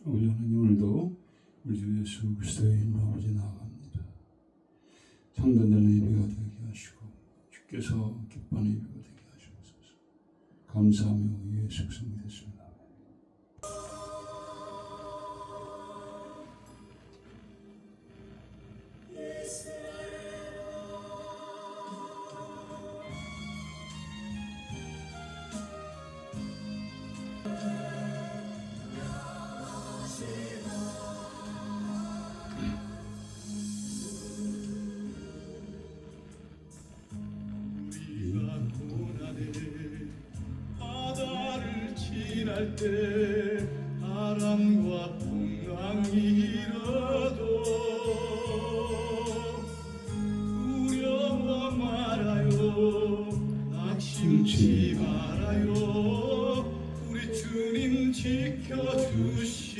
우리 하나님, 오늘도 우리 주 예수 그리스도의 이름으로 아버지 나아갑니다. 창단되는 예배가 되게 하시고 주께서 기뻐하는 예배가 되게 하시옵소서. 감사하며 예수 그리스도 믿습니다. 바다를 지날 때 바람과 풍랑이 일어도 두려워 말아요, 낙심치 말아요. 우리 주님 지켜주시리.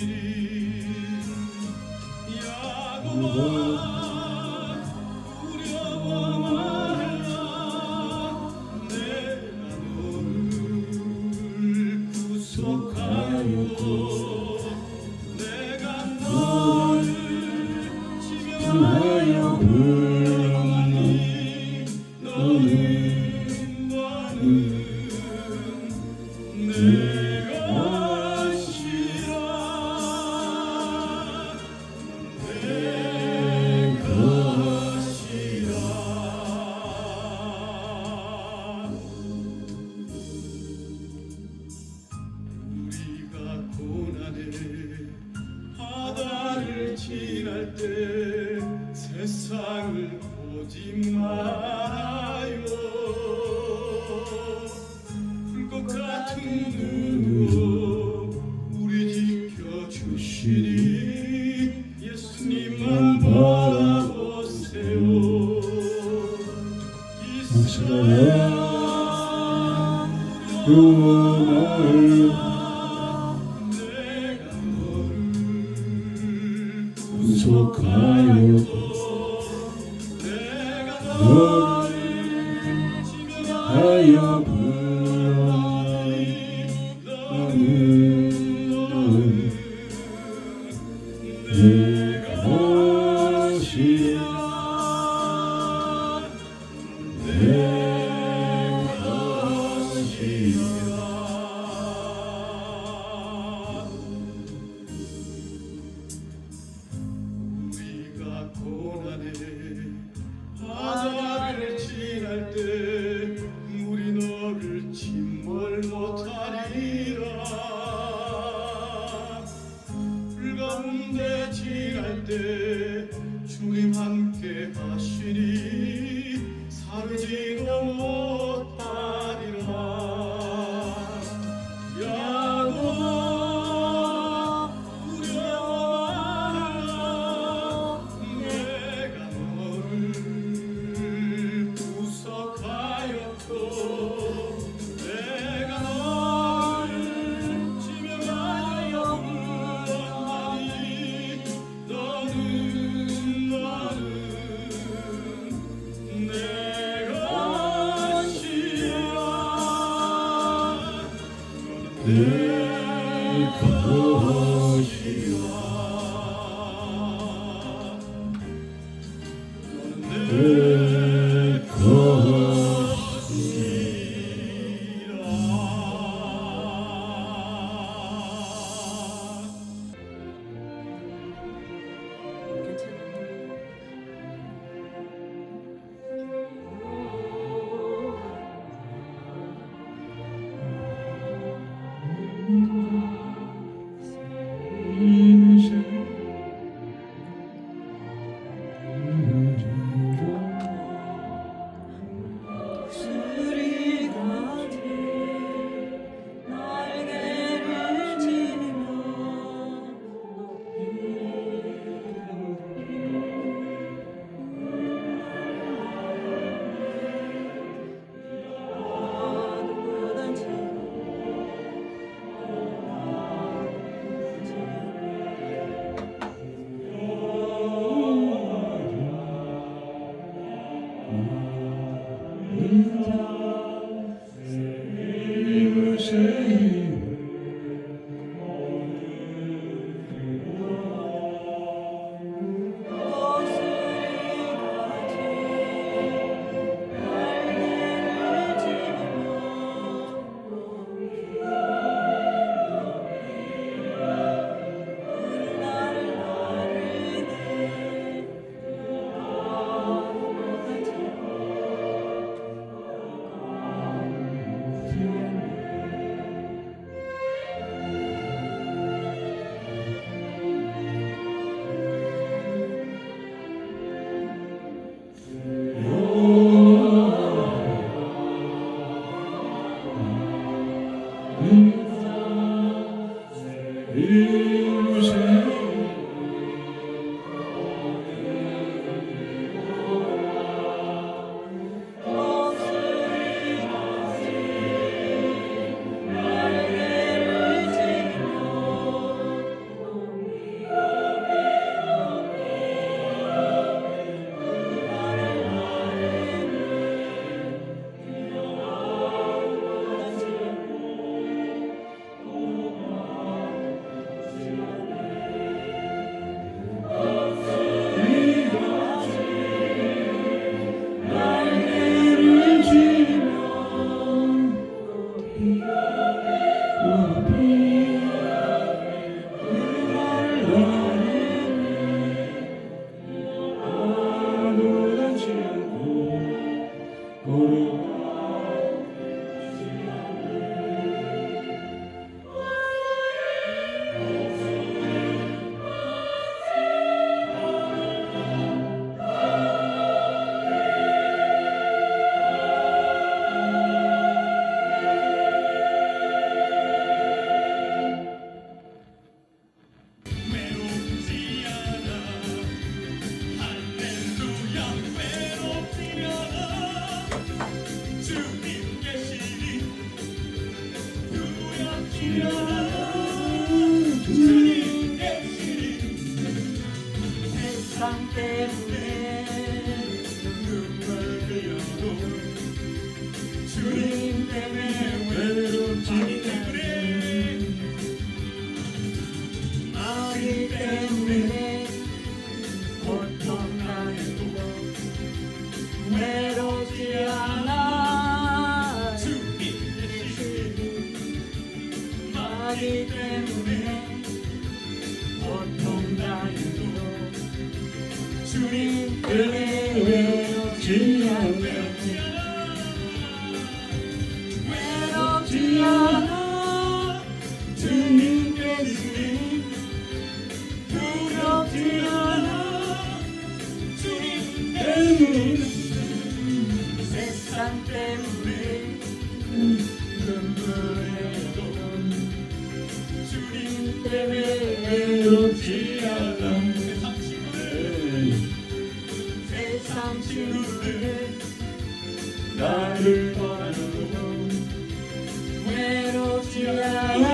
야곱아 두려워 말라, 내가 너를 구속하여 내가 너를 지명하여 불렀나니 너는 내 것이라. 내 것이라. 우리가 고난의 바다를 지날 때 세상을 보지 말아요. 불꽃 같은 눈으로 우리 지켜주시니 예수님만 바라보세요. 이스라엘 내가 너를 구속하여 내가 너를 지명하여 하여 불렀나니 너는 내 것이라. 내 것이라. 우리가 고난의 바다를 지날 때 우리 너를 침몰 못하리라. 불 가운데 지날 때 주님 함께 하시니 사르지도 못하리라. 야곱아 두려워 말라, 내가 너를 구속하였고 내가 너를 지명하여 불렀나니 너는 내 것이라. 내 것이라. 내 인생 이루세요. 외롭지 않아 할렐루야 외롭지 않아 주님 계시니 두렵지 않아 주님 계시니 세상 때문에 눈물 흘려도 주님 때문에 외롭지 않네 마귀 때문에 고통당해도 외롭지 않아. 주님 계시니 마귀 때문에 고통당해도 주님 때문에 외롭지 않네. 외롭지 않아. 주님 계시니 두렵지 않아. 주님 때문에 세상 때문에 눈물에도 주님 때문에 외롭지 않아. 세상 친구들 세상 친구들 나를 떠나도 외롭지 않아.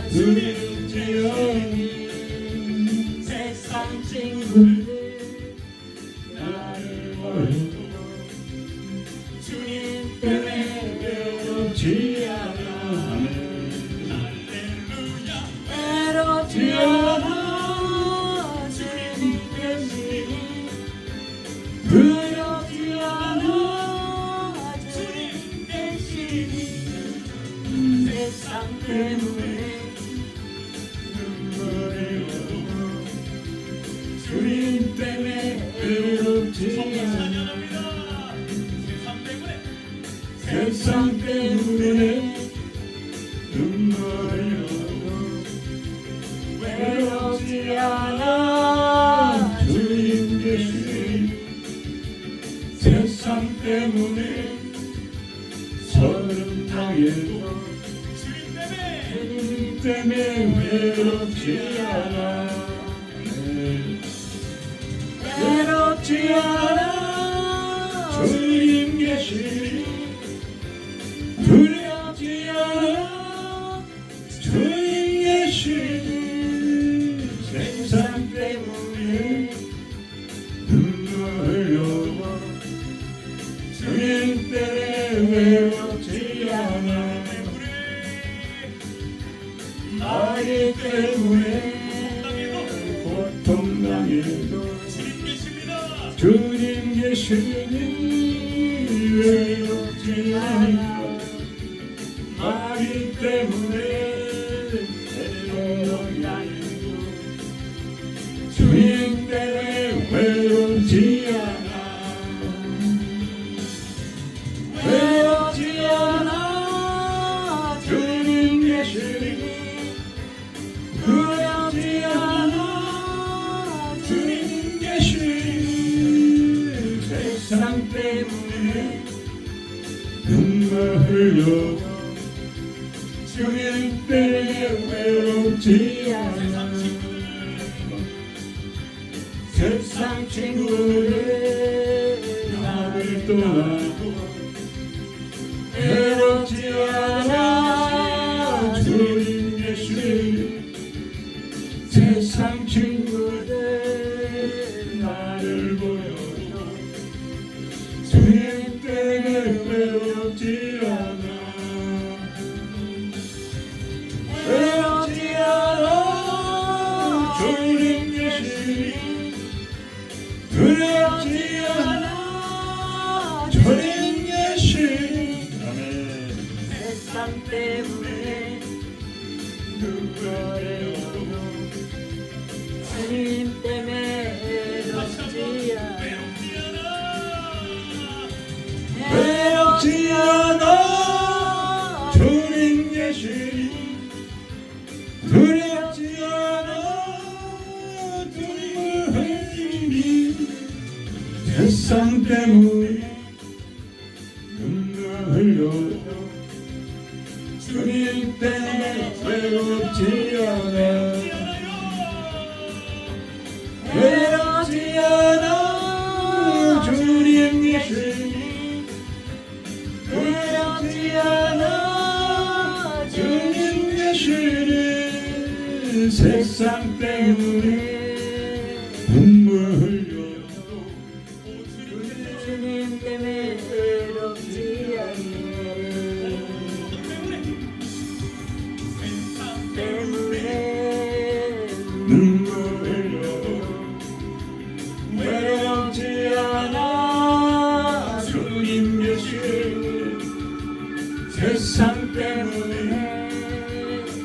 주님 계시니 세상 친구들 나를 버리고 주님 때문에 외롭지 않아. 할렐루야 외롭지 않아. 주님 계시니 두렵지 않아. 주님 계시니 세상 때문에 눈물을 흘려 주님 때문에 외롭지 않아. 찬양합니다 세상 때문에 세상 때문에 눈물을 흘려 외롭지 않아. 주님 계시니 세상 때문에 서름 당해도 주님 때문에 주님 때문에 외롭지 않아. 외롭지 않아. 주님 계시니 두렵지 않아. 주님 계시니 세상 때문에 눈물 흘려 주님 때문에 외롭지 않아. 마귀 때문에 고통당해도 주님 계십니다 주님 계시니 외롭지 않아. 마귀 때문에 외롭지 않고 주님 때문에 외롭지 않아. 외롭지 않아. 주님 계시니 두렵지 않아. 주님 계시니 세상 때문에 눈물 흘려 주님 때문에 외롭지 않아 세상 친구들 나를 떠나고 외롭지 않아 주님 예수님 세상 친구들 나를 보여도 주님 때문에 외롭지 않아 외롭지 않아 주님 예수님 두렵지 않아 주님 예수님 아멘 세상 때문에 누구래도 주님 때문에 외롭지 않아 외롭지 않아 주님 예수님 두렵지 않아 주님을 흘리니 세상 때문에 눈물 흘려도 주님 때문에 외롭지 않아 외롭지 않아 주님 예수님 외롭지 않아 주님 예수님 세상 때문에 눈물 흘려도 주님 때문에 외롭지 않아 때문에 눈물 흘려도 외롭지 않아 주님 예수님 세상 때문에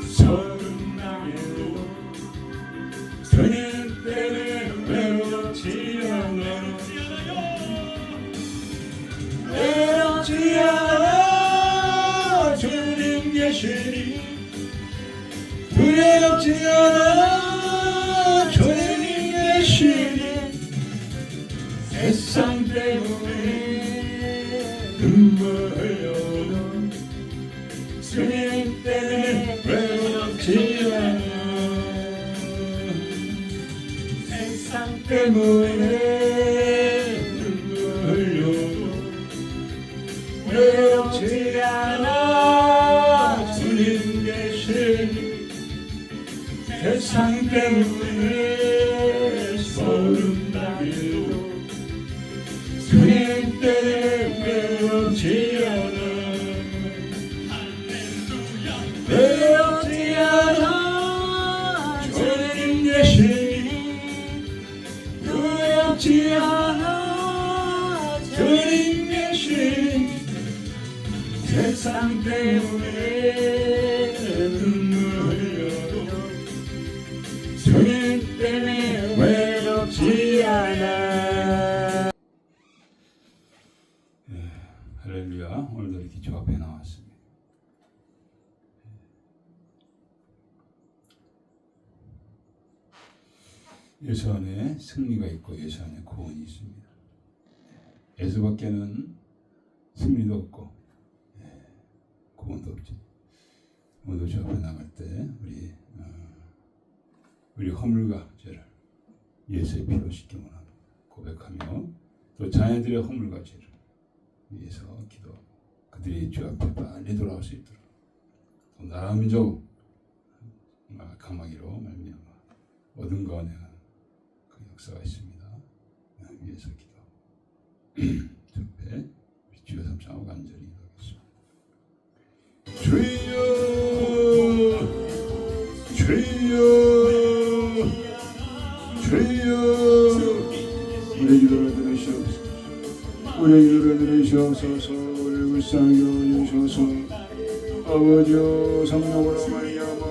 서른나게도 주님 때문에 외롭지 않아 외롭지 않아 주님 예수님 두렵지 않아 주님 예수님 세상 때문에 눈물 흘려도 주님 때문에 외롭지 않아 세상 때문에 눈물 흘려도 외롭지 않아 주님 예수님 세상 때문에 소름나게도 주님 때문에 외롭지 않아 외롭지 않아 주님 예수님 두렵지 않아 주님 예수님 세상 때문에 눈물 흘려도 주님 때문에 외롭지 않아. 할렐루야. 오늘도 이렇게 주 앞에 나왔습니다. 예수 안에 승리가 있고 예수 안에 구원이 있습니다. 예수밖에는 승리도 없고 구원도 없지. 오늘도 주 앞에 나갈 때 우리 허물과 죄를 예수의 피로 씻기 원합니다. 고백하며 또 자녀들의 허물과 죄를 위해서 기도하고 그들이 주 앞에 빨리 돌아올 수 있도록 또 나라 민족 강하기로 말미암아 모든 거 내가 그 역사가 있습니다. 위해서 기도하고 주앞에 주여 삼창하고 간절히 기도하겠습니다. 주여 주여 주여 우리 기도를 들으시옵소서. 우리 기도를 들으시옵소서. 우리 불쌍히 여주셔서 아버지여 성령으로 말미암아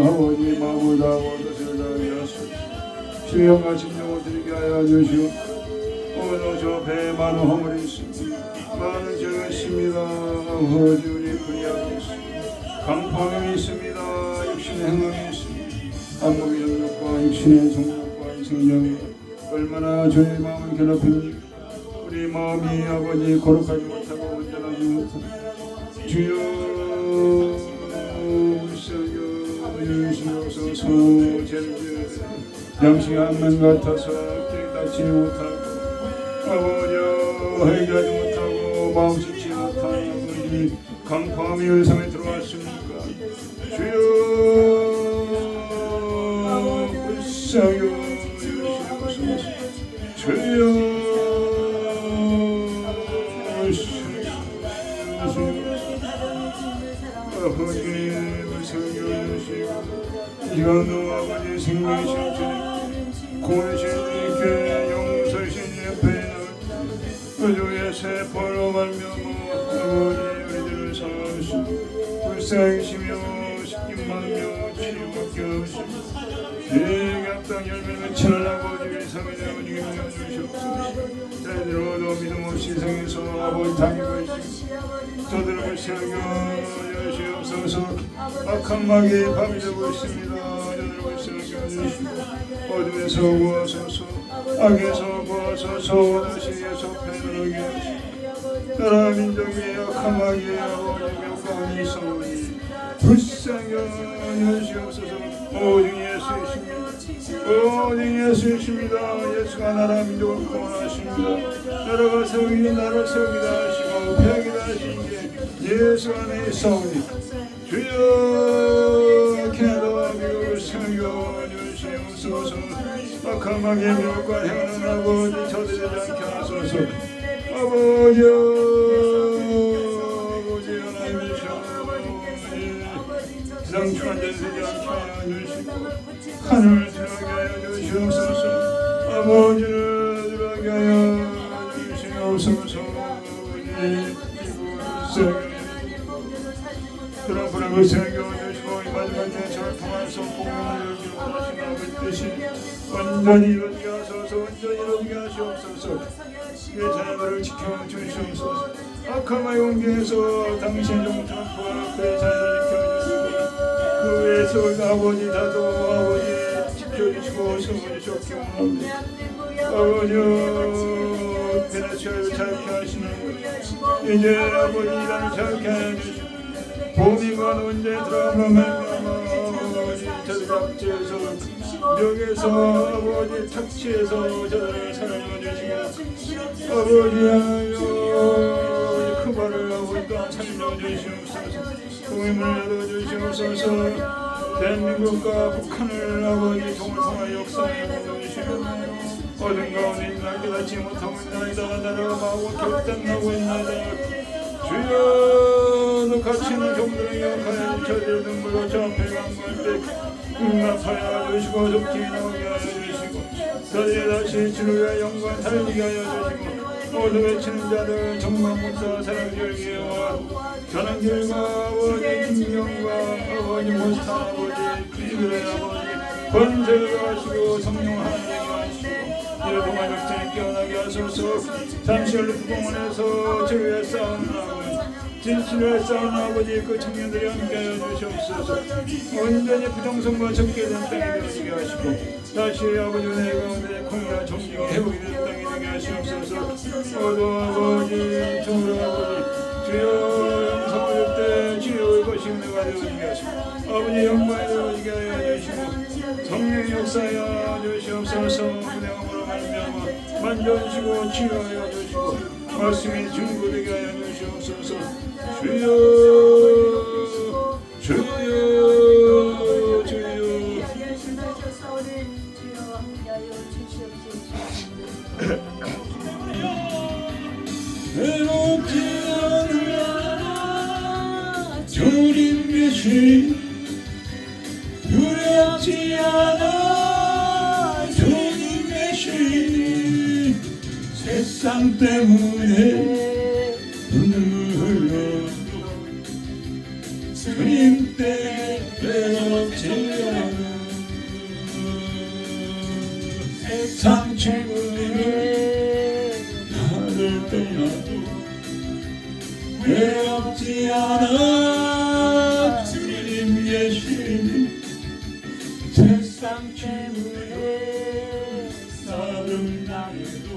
아버지 마음을 다하고 뜻을 다하게 하소서. 주여 같은 영을 드리게 하여 주시오. 오늘 저 배에 많은 허물이 있습니다. 많은 죄가 있습니다. 아버지 우리 불의함이 있습니다. 강포함이 있습니다. 육신의 행함이 있습니다. 안목의 영역과 육신의 성욕과 이생명이 얼마나 저의 마음을 괴롭힙니까? 우리 마음이 아버지 거룩하지 못하고 온전하지 못하고 주여 불쌍여 주시옵소서. 양식 안면 같아서 깨닫지 못하고 아버지 해결하지 못하고 마음 짓지 못하는 우리 강포함이 열성에 들어왔습니까? 주여 불쌍히 여주시옵소서. 주여 아버지님을 섬겨주시고 이간도 아버지 생명이신 주님 고해신 주님께 용서신 옆에 의주의 세포로 말미암아 아버지 우리들을 사하시고 불쌍히시며 십김만며 치유받게 하시고 예각당 열매 맺히는 아버지 성인의 아버지께 주시옵소서. 저희들로도 믿음 없이 세상에서 아버지 다니고 있으시고 저들을 세우겨 주시옵소서. 악한 마귀의 밤이 되고 있습니다. 저들을 세우겨 주시고 어둠에서 구하소서. 악에서 구하소서. 다시에서 패하게 하시고 나라 민족이 악한 마귀의 아버지 묘가운이 있사오니 불쌍히 여주시옵소서. 오직 예수이십니다. 오직 예수이십니다. 예수가 나라 민족을 구원하십니다. 나라가 세우기 나라 세우기다 하시고 패하기다 하신 게 예수 안에 있사오니 주여 캐나다와 미국을 세우겨 주시옵소서. 악한 마귀의 미혹과 행하는 아버지 저들이 않게 하소서. 아버지 하나님이시여 세상 주관자들이 않게 하여 주시고 하늘을 들어가게 하여 주시옵소서. 아버지를 들어가게 하여 주시옵소서. 그런 불행을 새겨주시고 이 마지막 때에 저를 통해서 복음을 이루기 원하시는 아버지 뜻이 완전히 이루어지게 하소서. 완전히 이루어지게 하시옵소서. 내 자녀들을 지켜주시옵소서. 악한 마의 공경에서 당신의 종 트럼프와 그의 자녀를 지켜주시고 그 외에서 아버지 다도 아버지 지켜주시고 세워주시옵기 원합니다. 아버지 베네수엘을 자유케 하시는 이제 아버지 이란을 자유케 하여 주시고 보미가 언제 들어가면 아버지 저들 악지에서 벽에서 아버지 착취해서 저들을 사랑해 주시고 아버지 그 발을 아버지 또한 살려 주시옵소서. 복음을 열어 주시옵소서. 대한민국과 북한을 아버지 종을 통하여 역사해 주시고 어딘 가운데 있나 깨닫지 못하고 있나이다. 나라가 마고 결단하고 있나이다. 주여 너 갇히는 종들에게 하여 저들의 눈물로 저 앞에 강구할 때 응답하여 주시고 속히 나오게 하여 주시고 저들이 다시 주의 영광 살리게 하여 주시고 모두 외치는 자들 정망부터 사랑줄기에 와 전환길과 아버지 김명과 아버지 모스타 아버지 그들의 아버지 권세를 하시고 성령 하나님께 하시고 이를 동안 역전에 깨어나게 하소서. 잠시 얼른 공원에서 주위에 싸우는 아버지 진실을 싸우는 아버지 그 청년들이 함께하여 주시옵소서. 온전히 부정성과 적게된 땅이 되어지게 하시고 다시 아버지 은혜 가운데 공의와 정직이 회복이 되는 땅이 되게 하시옵소서. 모두 아버지 주로 아버지 주여 영성을 줄 때 주여 이것이 은혜가 되어지게 하시고 아버지 영광이 되어지게 하여 주시고 성령의 역사하여 주시옵소서. 은혜함으로 말미암아 만져주시고 치유하여 주시고 말씀이 증거되게 하여 주시옵소서. 주여 주여 주여 외롭지 않아 주님 계신 두렵지 않아 주님 계신 세상 때문에 눈물 흘려도 주님 때문에 외롭지 않아 세상 친구들은 나를 떠나도 외롭지 않아 주님 계시니 세상 때문에 싸움 당해도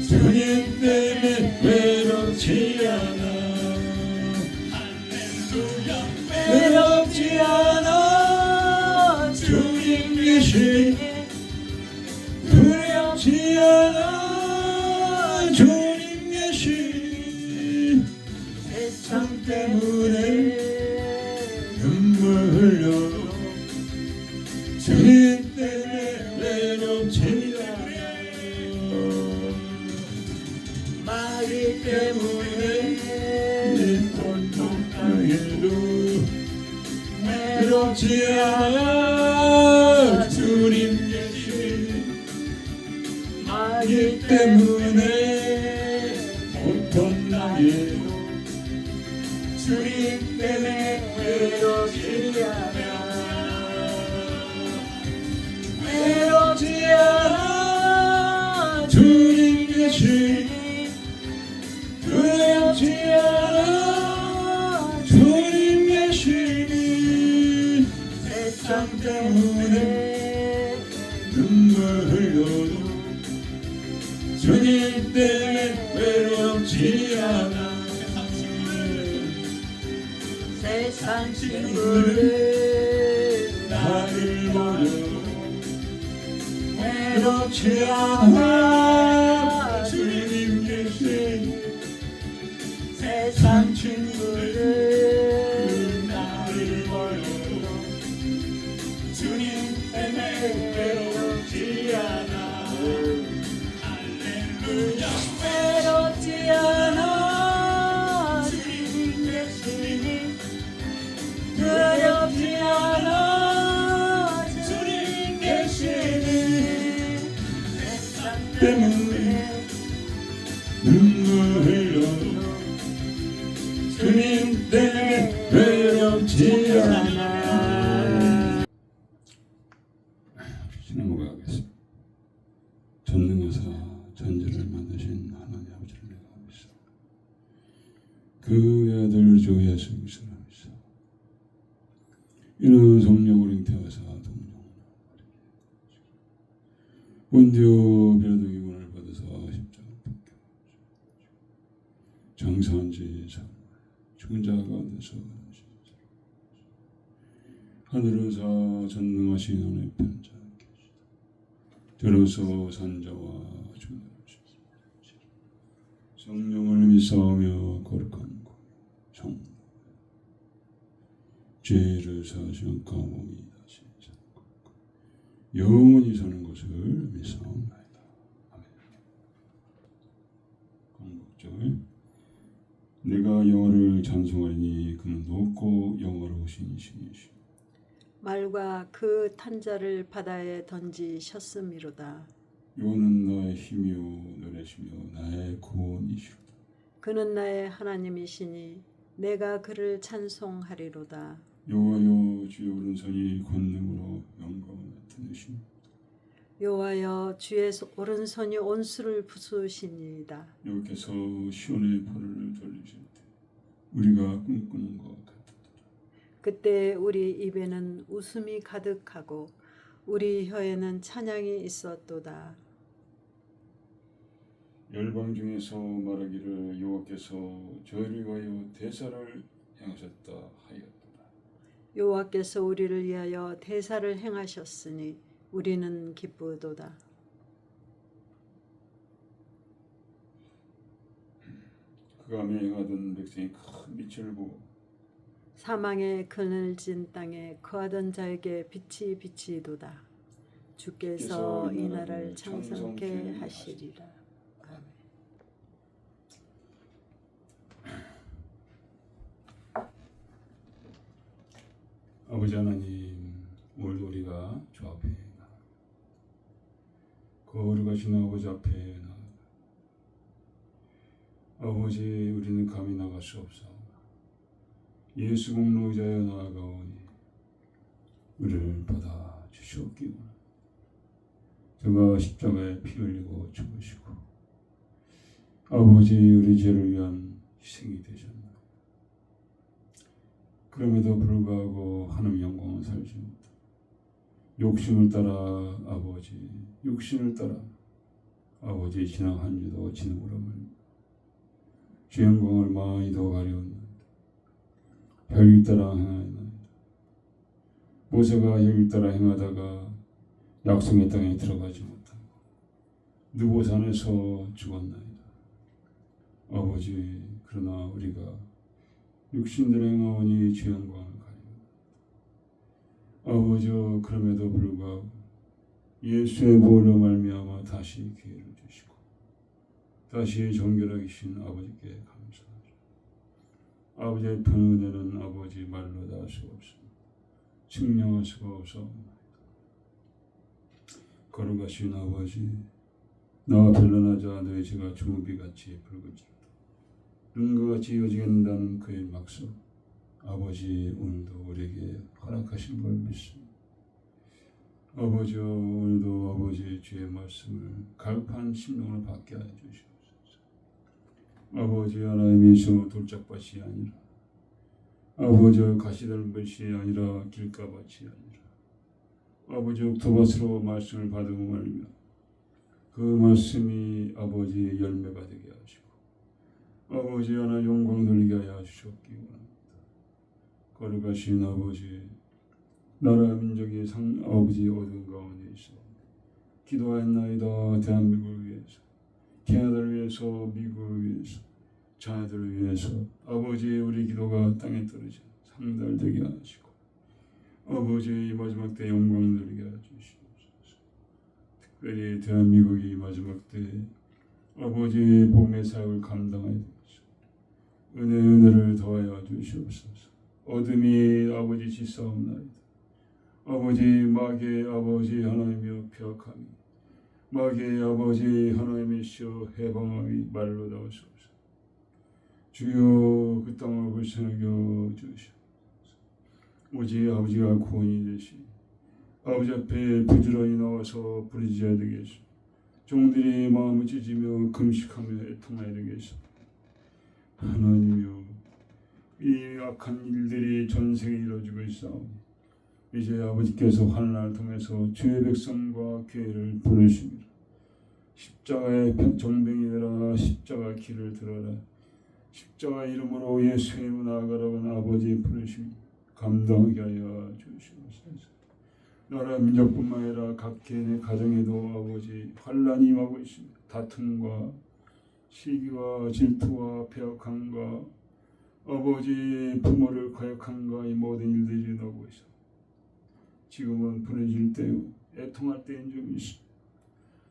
주님 때문에 외롭지 않아 외롭지 않아 계시니 두렵지 않아 주님 계시니 세상 때문에 눈물 흘려도 주님 때문에 외롭지 않아 마귀 때문에 내 고통당해도 외롭지 않아 주님 계시니 마귀 때문에 고통당해도 주님 때문에 외롭지 않아 외롭지 않아 주님 계시니 두렵지 않아 주님 계시니 세상 때문에 눈물 흘려도 주님 때문에 외롭지 않아 세상 친구들 나를 버려도 외롭지 않아 주님 계시니 세상 친구들 나를 버려도 주님 때문에 외롭지 않아 할렐루야 외롭지 않아 주님 계시니 두렵지 않아 주님 계시니 세상 때문에 눈물 흘려도 주님 때문에 외롭지 않아 넘어가겠습니다. 전능하사 전지를 만드신 하나님 아버지를 내가 믿습니다. 그 아들 주 예수 그리스도를 믿습니다. 이는 성령을 잉태하사 동정을 본디오 빌라도 기근을 받으사 십자가 박혀 장사한 지 죽은 자 가운데서 하늘에서 전능하신 하나님의 편자 계시다. 들어서 산자와 주님 성령을 믿사오며 거룩한 성 죄를 사하시는 감옥이 다시 영원히 사는 것을 믿사옵나이다. 아멘. 강복절 내가 여호와를 찬송하리니 그는 높고 영화로우신 이시니시오. 말과 그 탄자를 바다에 던지셨음이로다. 여호와는 나의 힘이요 노래시며 나의 구원이시오. 그는 나의 하나님이시니 내가 그를 찬송하리로다. 여호와여 주의 오른손이 권능으로 영광을 나타내시니 여호와여 주의 오른손이 온수를 부수시니이다. 여호와께서 시온의 포를 돌리실 때 우리가 꿈꾸는 것 같았더라. 그때 우리 입에는 웃음이 가득하고 우리 혀에는 찬양이 있었도다. 열방 중에서 말하기를 여호와께서 저희를 위하여 대사를 행하셨다 하였도다. 여호와께서 우리를 위하여 대사를 행하셨으니 우리는 기쁘도다. 그가 맹하던 백성이 큰 빛을 보고 사망의 그늘진 땅에 거하던 자에게 빛이 비치도다. 주께서 이 나라를 창성케 하시리라. 아멘. 아버지 하나님, 오늘도 우리가 주 앞에 거룩하신 아버지 앞에 나아가 아버지 우리는 감히 나갈 수 없사오나 예수 공로 의자에 나아가오니 우리를 받아 주시옵기를. 그가 십자가에 피 흘리고 죽으시고 아버지 우리 죄를 위한 희생이 되셨나요? 그럼에도 불구하고 하나님 영광을 살지 못하고 욕심을 따라 아버지 육신을 따라 아버지 지나 한 주도 진으로을 주 영광을 많이 더 가려웠는데 혈기 따라 행하였나이다. 모세가 혈기 따라 행하다가 약속의 땅에 들어가지 못하고 느보산에서 죽었나이다. 아버지, 그러나 우리가 육신들의 영혼이 주 영광을 가리고 아버지, 그럼에도 불구하고 예수의 보혈로 말미암아 다시 기회를 주시고 다시 정결하신 아버지께 감사하죠. 아버지의 큰 은혜는 아버지 말로 다 할 수가 없습니다. 증명할 수가 없사옵나이다. 거룩하신 아버지, 나와 변론하자 너희 죄가 주무비같이 붉은지로다 눈과 같이 여지겠다는 그의 막속 아버지, 오늘도 우리에게 허락하신 걸 믿습니다. 아버지, 오늘도 아버지 주의 말씀을 갈급한 심령을 받게 하여 주시옵소서. 아버지, 하나님이서 돌짝밭이 아니라 아버지 가시될 것이 아니라 길가밭이 아니라 아버지 옥토밭으로 말씀을 받으며 말며 그 말씀이 아버지 열매가 되게 하시고 아버지 하나 영광 돌리게 하여 주셨기 원합니다. 거룩하신 아버지, 나라 민족이 아버지 어두운 가운데 있어 기도하였나이다. 대한민국을 위해서, 캐나다를 위해서, 미국을 위해서, 자녀들을 위해서 아버지 우리 기도가 땅에 떨어져 상달되게 하시고 아버지 이 마지막 때 영광 누리게 해주시옵소서. 특별히 대한민국이 마지막 때 아버지 복음의 사역을 감당하여 되겠소. 은혜를 더하여 주시옵소서. 어둠이 아버지 지사옵나이다. 아버지 마귀의 아버지 하나님이여 폐역함이 마귀의 아버지 하나님이시여 해방함이 말로 나오소서. 주여 그 땅을 불쌍하게 주시옵소서. 오직 아버지가 구원이 되시 아버지 앞에 부지런히 나와서 부르짖어야 되겠소. 종들이 마음을 찢으며 금식하며 애통해야 되겠소. 하나님이여, 이 악한 일들이 전 세계에 이루어지고 있사오니 이제 아버지께서 환난을 통해서 주의 백성과 교회를 부르십니다. 십자가의 정병이 되라. 십자가 길을 들어라. 십자가 이름으로 예수의 이름으로 나아가라는 아버지 부르심 감당하게 하여 주시옵소서. 나라 민족뿐만 아니라 각 개인의 가정에도 아버지 환난이 임하고 있습니다. 다툼과 시기와 질투와 배역함과 아버지 부모를 거역함과 이 모든 일들이 일어나고 있어. 지금은 부르짖을 때요 애통할 때인 줄 믿습니다.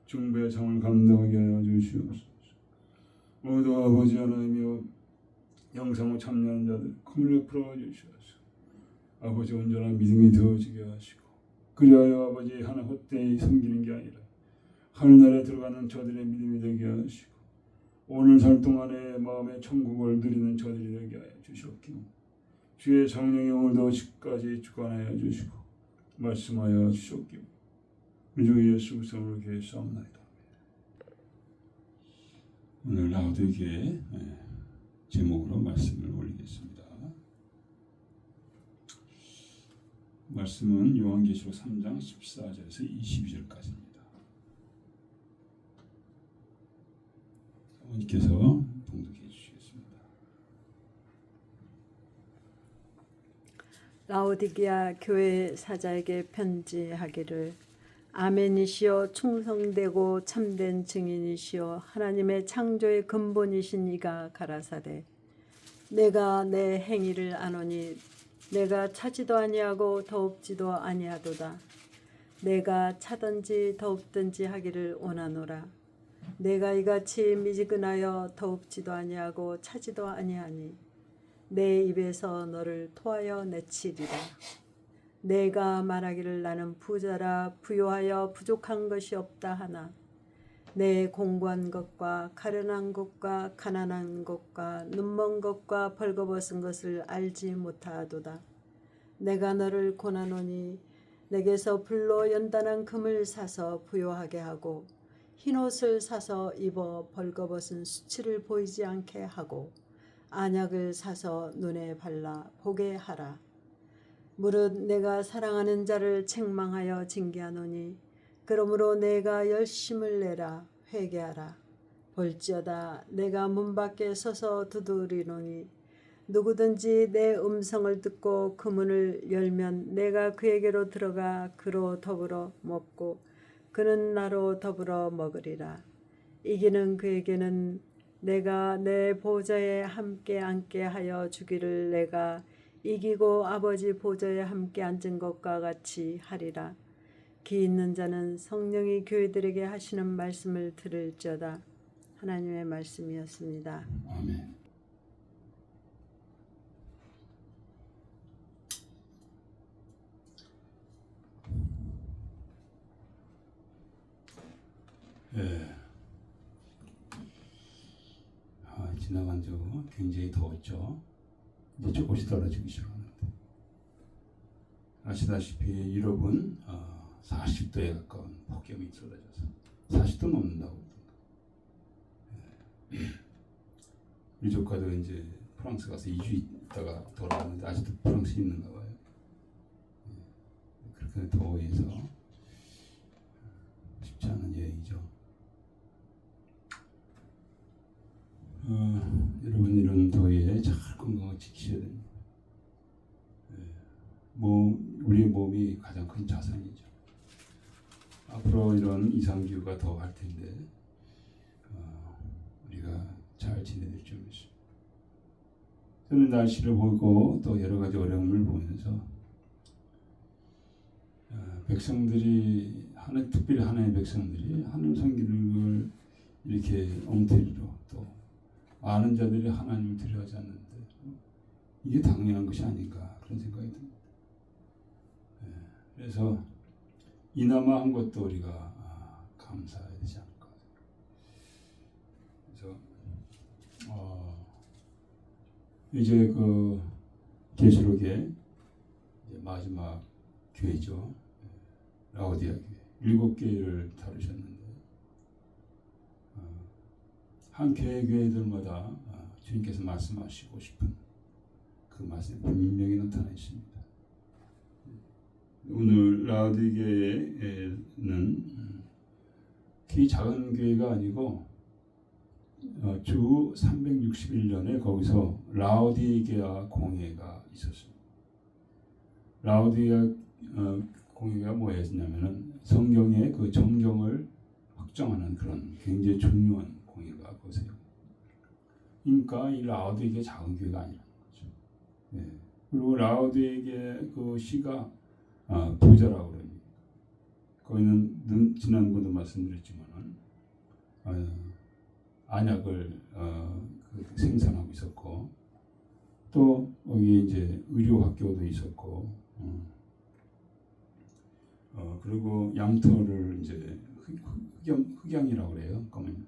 중보의 상을 감당하게 하여 주시옵소서. 오늘도 아버지 하나님이여 영상을 참여하는 자들 큰일을 풀어주시옵소서. 아버지 온전한 믿음이 되어지게 하시고 그리하여 아버지 하나 헛되이 섬기는 게 아니라 하늘나라에 들어가는 저들의 믿음이 되게 하시고 오늘 살 동안에 마음의 천국을 누리는 저들이 되게 하여 주시옵기로 주의 성령이 오늘도 집까지 주관하여 주시고 말씀하여 주시옵기로 주 예수 그리스도로 기도하옵나이다. 오늘 라우디게의 제목으로 말씀을 올리겠습니다. 말씀은 요한계시록 3장 14절에서 22절까지입니다. 사모님께서 봉독해 주시겠습니다. 라오디게아 교회 사자에게 편지하기를 아멘이시여 충성되고 참된 증인이시여 하나님의 창조의 근본이신 이가 가라사대 내가 내 행위를 아노니 내가 차지도 아니하고 더웁지도 아니하도다. 내가 차든지 더웁든지 하기를 원하노라. 내가 이같이 미지근하여 더웁지도 아니하고 차지도 아니하니 내 입에서 너를 토하여 내치리라. 내가 말하기를 나는 부자라 부요하여 부족한 것이 없다 하나 내 공고한 것과 가련한 것과 가난한 것과 눈먼 것과 벌거벗은 것을 알지 못하도다. 내가 너를 고나노니 내게서 불로 연단한 금을 사서 부요하게 하고 흰옷을 사서 입어 벌거벗은 수치를 보이지 않게 하고 안약을 사서 눈에 발라 보게 하라. 무릇 내가 사랑하는 자를 책망하여 징계하노니 그러므로 내가 열심을 내라 회개하라. 볼지어다 내가 문 밖에 서서 두드리노니 누구든지 내 음성을 듣고 그 문을 열면 내가 그에게로 들어가 그로 더불어 먹고 그는 나로 더불어 먹으리라. 이기는 그에게는 내가 내 보좌에 함께 앉게 하여 주기를 내가 이기고 아버지 보좌에 함께 앉은 것과 같이 하리라. 기 있는 자는 성령이 교회들에게 하시는 말씀을 들을지어다. 하나님의 말씀이었습니다. 아멘. 예. 지나간 주 굉장히 더웠죠. 이제 조금씩 떨어지기 시작하는데 아시다시피 유럽은 40도에 가까운 폭염이 쏟아져서 40도 넘는다고 그러던가. 우리 조카도 이제 프랑스 가서 2주 있다가 돌아오는데 아직도 프랑스에 있는가 봐요. 그렇게 더워해서 쉽지 않은 여행이죠. 여러분 이런 더위에 잘 건강을 지키셔야 됩니다. 우리의 몸이 가장 큰 자산이죠. 앞으로 이런 이상기후가 더 할 텐데 우리가 잘 지내야 될 줄 믿습니다. 저는 날씨를 보고 또 여러 가지 어려움을 보면서 백성들이 특별히 하나님의 백성들이 하나님 섬기는 이렇게 엉터리로 또 많은 자들이 하나님을 두려워하지 않는데 이게 당연한 것이 아닌가 그런 생각이 듭니다. 그래서 이나마 한 것도 우리가 감사해야 되지 않을까. 그래서 이제 그 계시록의 마지막 교회죠. 라오디아 교회 7개를 다루셨는데 한 교회들마다 주님께서 말씀하시고 싶은 그 말씀이 분명히 나타나 있습니다. 오늘 라오디게에는 그 작은 교회가 아니고 주 361년에 거기서 라오디게아 공회가 있었습니다. 라오디게아 공회가 뭐였냐면은 성경의 그 정경을 확정하는 그런 굉장히 중요한 공회가 거기서. 그러니까 이 라오디게 작은 교회가 아니라는 거죠. 네. 그리고 라오디게 그 시가 부자라고 그럽니다. 거기는 지난번도 말씀드렸지만은 안약을 생산하고 있었고 또 여기 이제 의료 학교도 있었고 그리고 양털을 이제 흑양이라고 그래요. 그러면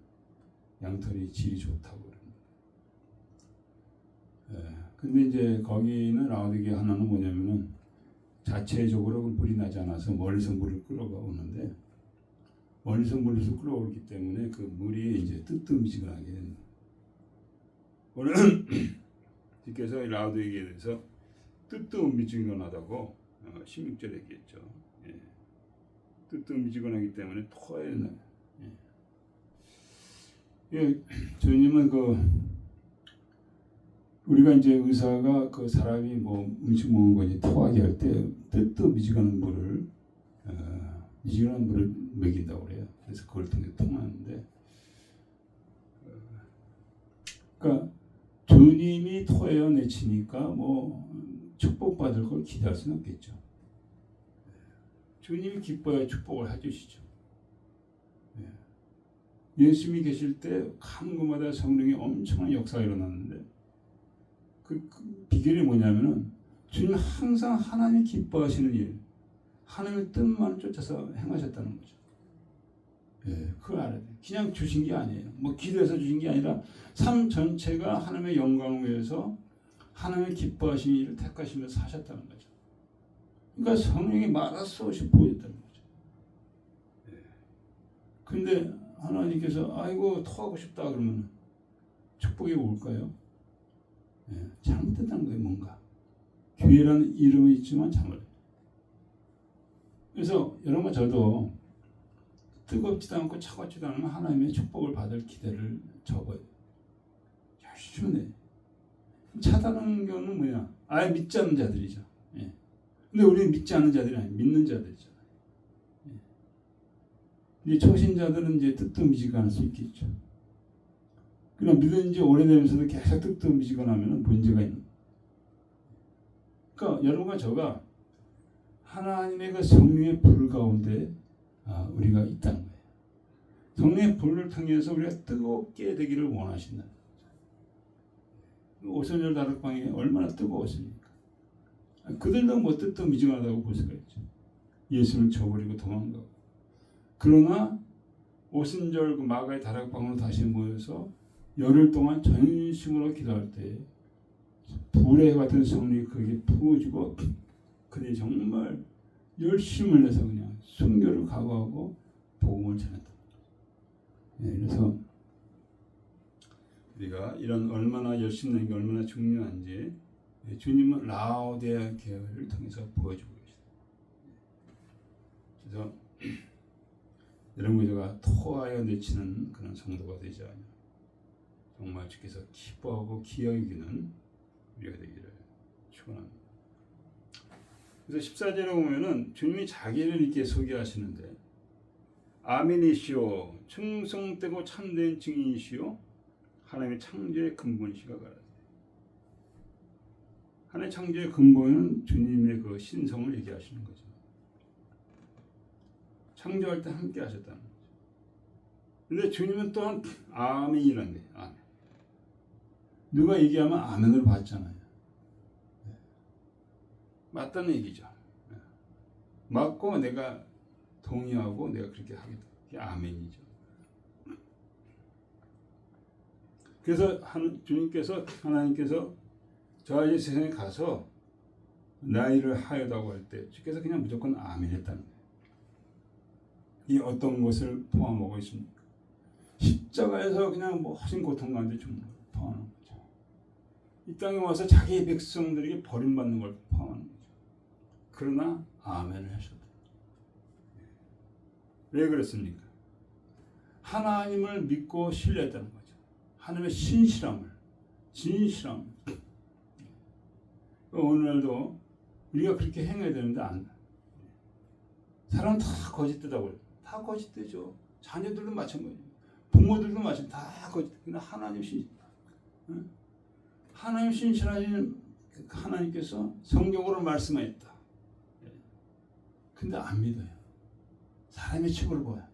양털이 질이 좋다고 그럽니다. 근데 이제 거기는 라오디게 하나는 뭐냐면은 자체적으로 물이 나지 않아서 멀리서 물을 끌어오는데 멀리서 물을 끌어오기 때문에 그 물이 이제 뜨뜻미지근하게 됩니다. 오늘 주께서 라오디게에 대해서 뜨뜻미지근하다고 16절에 얘기했죠. 뜨뜻미지근하기 때문에 토해는 주님은 우리가 이제 의사가 그 사람이 뭐 음식 먹는 거니 토하게 할 때 뜨뜻미지근한 물을 미지근한 물을 먹인다고 그래요. 그래서 그걸 통해 통하는데 그러니까 주님이 토해어 내치니까 뭐 축복받을 걸 기대할 수는 없겠죠. 주님이 기뻐야 축복을 해주시죠. 예수님이 계실 때 한국마다 성령이 엄청난 역사가 일어났는데 그 비결이 뭐냐면은 주님 항상 하나님이 기뻐하시는 일, 하나님의 뜻만을 쫓아서 행하셨다는 거죠. 그걸 알아야 돼요. 그냥 주신 게 아니에요. 뭐 기도해서 주신 게 아니라 삶 전체가 하나님의 영광을 위해서 하나님의 기뻐하시는 일을 택하시면서 하셨다는 거죠. 그러니까 성령이 말할 수 없이 보였다는 거죠. 근데 하나님께서 아이고 토하고 싶다 그러면 축복이 올까요? 잘못됐다는 거예요. 뭔가 교회라는 이름이 있지만 잘못. 그래서 여러분 저도 뜨겁지도 않고 차갑지도 않으면 하나님의 축복을 받을 기대를 접어요. 열심히 내. 차단하는 경우는 뭐냐? 아예 믿지 않는 자들이죠. 예. 근데 우리는 믿지 않는 자들이 아니에요. 믿는 자들이죠. 예. 이 초신자들은 이제 뜨뜻미지근할 수 있겠죠. 그럼 믿은 지 오래되면서도 계속 뜨뜻미지근하면 문제가 있는 거예요. 그러니까 여러분과 저가 하나님의 그 성령의 불 가운데 우리가 있다는 거예요. 성령의 불을 통해서 우리가 뜨겁게 되기를 원하신다. 오순절 다락방이 얼마나 뜨거웠습니까? 그들도 뭐 뜨뜻미지근하다고 볼 수가 있죠. 예수를 저버리고 도망가고. 그러나 오순절 그 마가의 다락방으로 다시 모여서 열흘 동안 전심으로 기도할 때 불의 같은 성령이 그에게 부어지고 그들이 정말 열심을 내서 그냥 순교를 각오하고 복음을 전했다. 네, 그래서 우리가 이런 얼마나 열심 내는 게 얼마나 중요한지 주님은 라오디아 교회를 통해서 보여주고 계십니다. 그래서 여러분 우리가 토하여 내치는 그런 성도가 되지 않으면 정말 주께서 기뻐하고 기여기는 우리가 되기를 축원합니다. 그래서 14절에 보면은 주님이 자기를 이렇게 소개하시는데 아멘이시오 충성되고 참된 증인이시오 하나님의 창조의 근본이시가 가라사대. 하나님의 창조의 근본은 주님의 그 신성을 얘기하시는 거죠. 창조할 때 함께 하셨다는 거죠. 근데 주님은 또한 아멘이라는 거예요. 아멘. 누가 얘기하면 아멘으로 받잖아요. 맞다는 얘기죠. 맞고 내가 동의하고 내가 그렇게 하겠다. 그게 아멘이죠. 그래서 주님께서 하나님께서 저 아이 세상에 가서 나이를 하여다고 할 때 주께서 그냥 무조건 아멘 했다는 거예요. 이 어떤 것을 포함하고 있습니까? 십자가에서 그냥 모든 고통 가운데 죽는 걸 포함하는 거죠. 이 땅에 와서 자기 백성들에게 버림받는 걸 포함하는 거죠. 그러나 아멘을 하셨다. 왜 그랬습니까? 하나님을 믿고 신뢰했다는 거죠. 하나님의 신실함을, 진실함을. 오늘날도 우리가 그렇게 행해야 되는데 안 돼. 사람은 다 거짓되다고 그래요. 다 거짓되죠. 자녀들도 마찬가지예요. 부모들도 마찬가지예요. 다 거짓. 근데 하나님 신실. 하나님 신실하신 하나님께서 성경으로 말씀하셨다. 근데 안 믿어요. 사람의 책으로 봐요.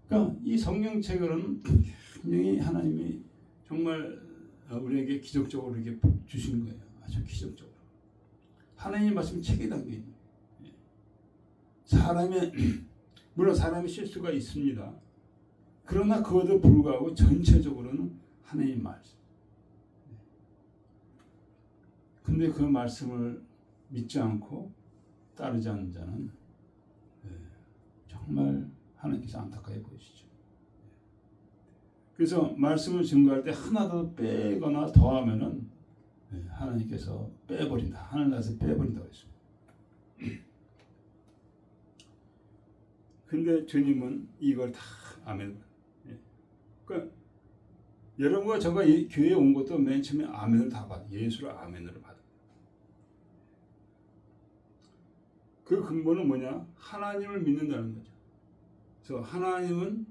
그러니까 이 성경책으로는 굉장히 하나님이 정말 우리에게 기적적으로 이렇게 주신 거예요. 아주 기적적으로. 하나님의 말씀 책에 담겨 있는 거예요. 사람의 물론 사람의 실수가 있습니다. 그러나 그것도 불구하고 전체적으로는 하나님의 말씀. 근데 그 말씀을 믿지 않고 따르지 않는 자는 정말 하나님께서 안타까워 보이시죠. 그래서 말씀을 증거할 때 하나도 빼거나 더하면은 하나님께서 빼버린다. 하늘나라에서 빼버린다고 했습니다. 근데 주님은 이걸 다 아멘. 그러니까 여러분과 저가 교회에 온 것도 맨 처음에 아멘을 다 받아. 예수를 아멘으로 받아. 그 근본은 뭐냐? 하나님을 믿는다는 거죠. 그래서 하나님은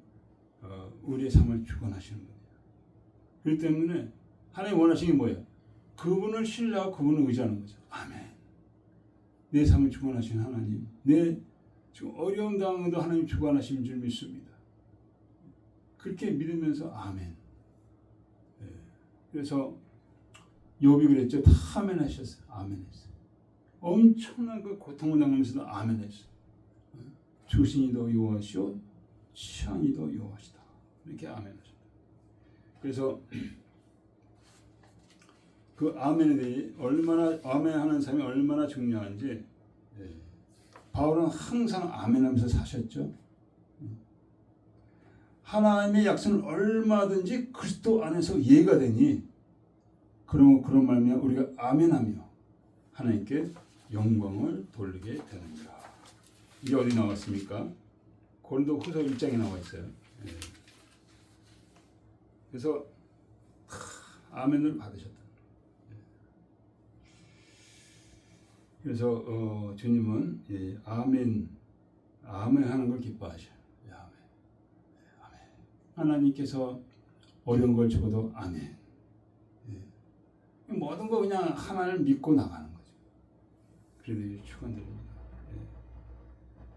우리의 삶을 주관하시는 거예요. 그렇기 때문에 하나님 원하시는 게 뭐예요? 그분을 신뢰하고 그분을 의지하는 거죠. 아멘. 내 삶을 주관하시는 하나님. 내 지금 어려움 당해도 하나님 주관하시는 줄 믿습니다. 그렇게 믿으면서 아멘. 그래서 욥이 그랬죠. 다 아멘 하셨어요. 아멘 했어요. 엄청난 그 고통을 당하면서도 아멘 했어요. 주신이도 여호와시오 취한이도 여호와시다. 이렇게 아멘 하셨다. 그래서 그 아멘에 대해 얼마나 아멘하는 삶이 얼마나 중요한지 바울은 항상 아멘하면서 사셨죠. 하나님의 약속은 얼마든지 그리스도 안에서 이해가 되니 그런 말이면 우리가 아멘하며 하나님께 영광을 돌리게 되는가. 이게 어디 나왔습니까? 고린도후서 1장에 나와 있어요. 그래서 아멘을 받으셨다. 그래서 주님은 아멘 하는 걸 기뻐하셔요. 아멘. 아멘. 하나님께서 어려운 걸 주고도 아멘. 모든 거 그냥 하나님을 믿고 나가는 거죠. 그래도 축원드립니다.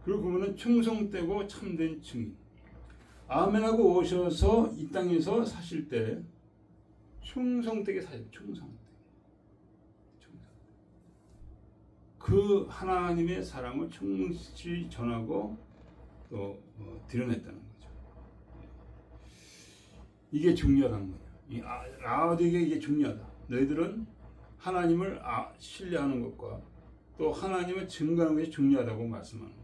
그리고 그분은 충성되고 참된 증인. 아멘하고 오셔서 이 땅에서 사실 때 충성되게 사실 충성되게. 그 하나님의 사랑을 충실히 전하고 또 드러냈다는 거죠. 이게 중요한 거예요. 이 라오디게에 이게 중요하다. 너희들은 하나님을 신뢰하는 것과 또 하나님을 증거하는 것이 중요하다고 말씀하는 거예요.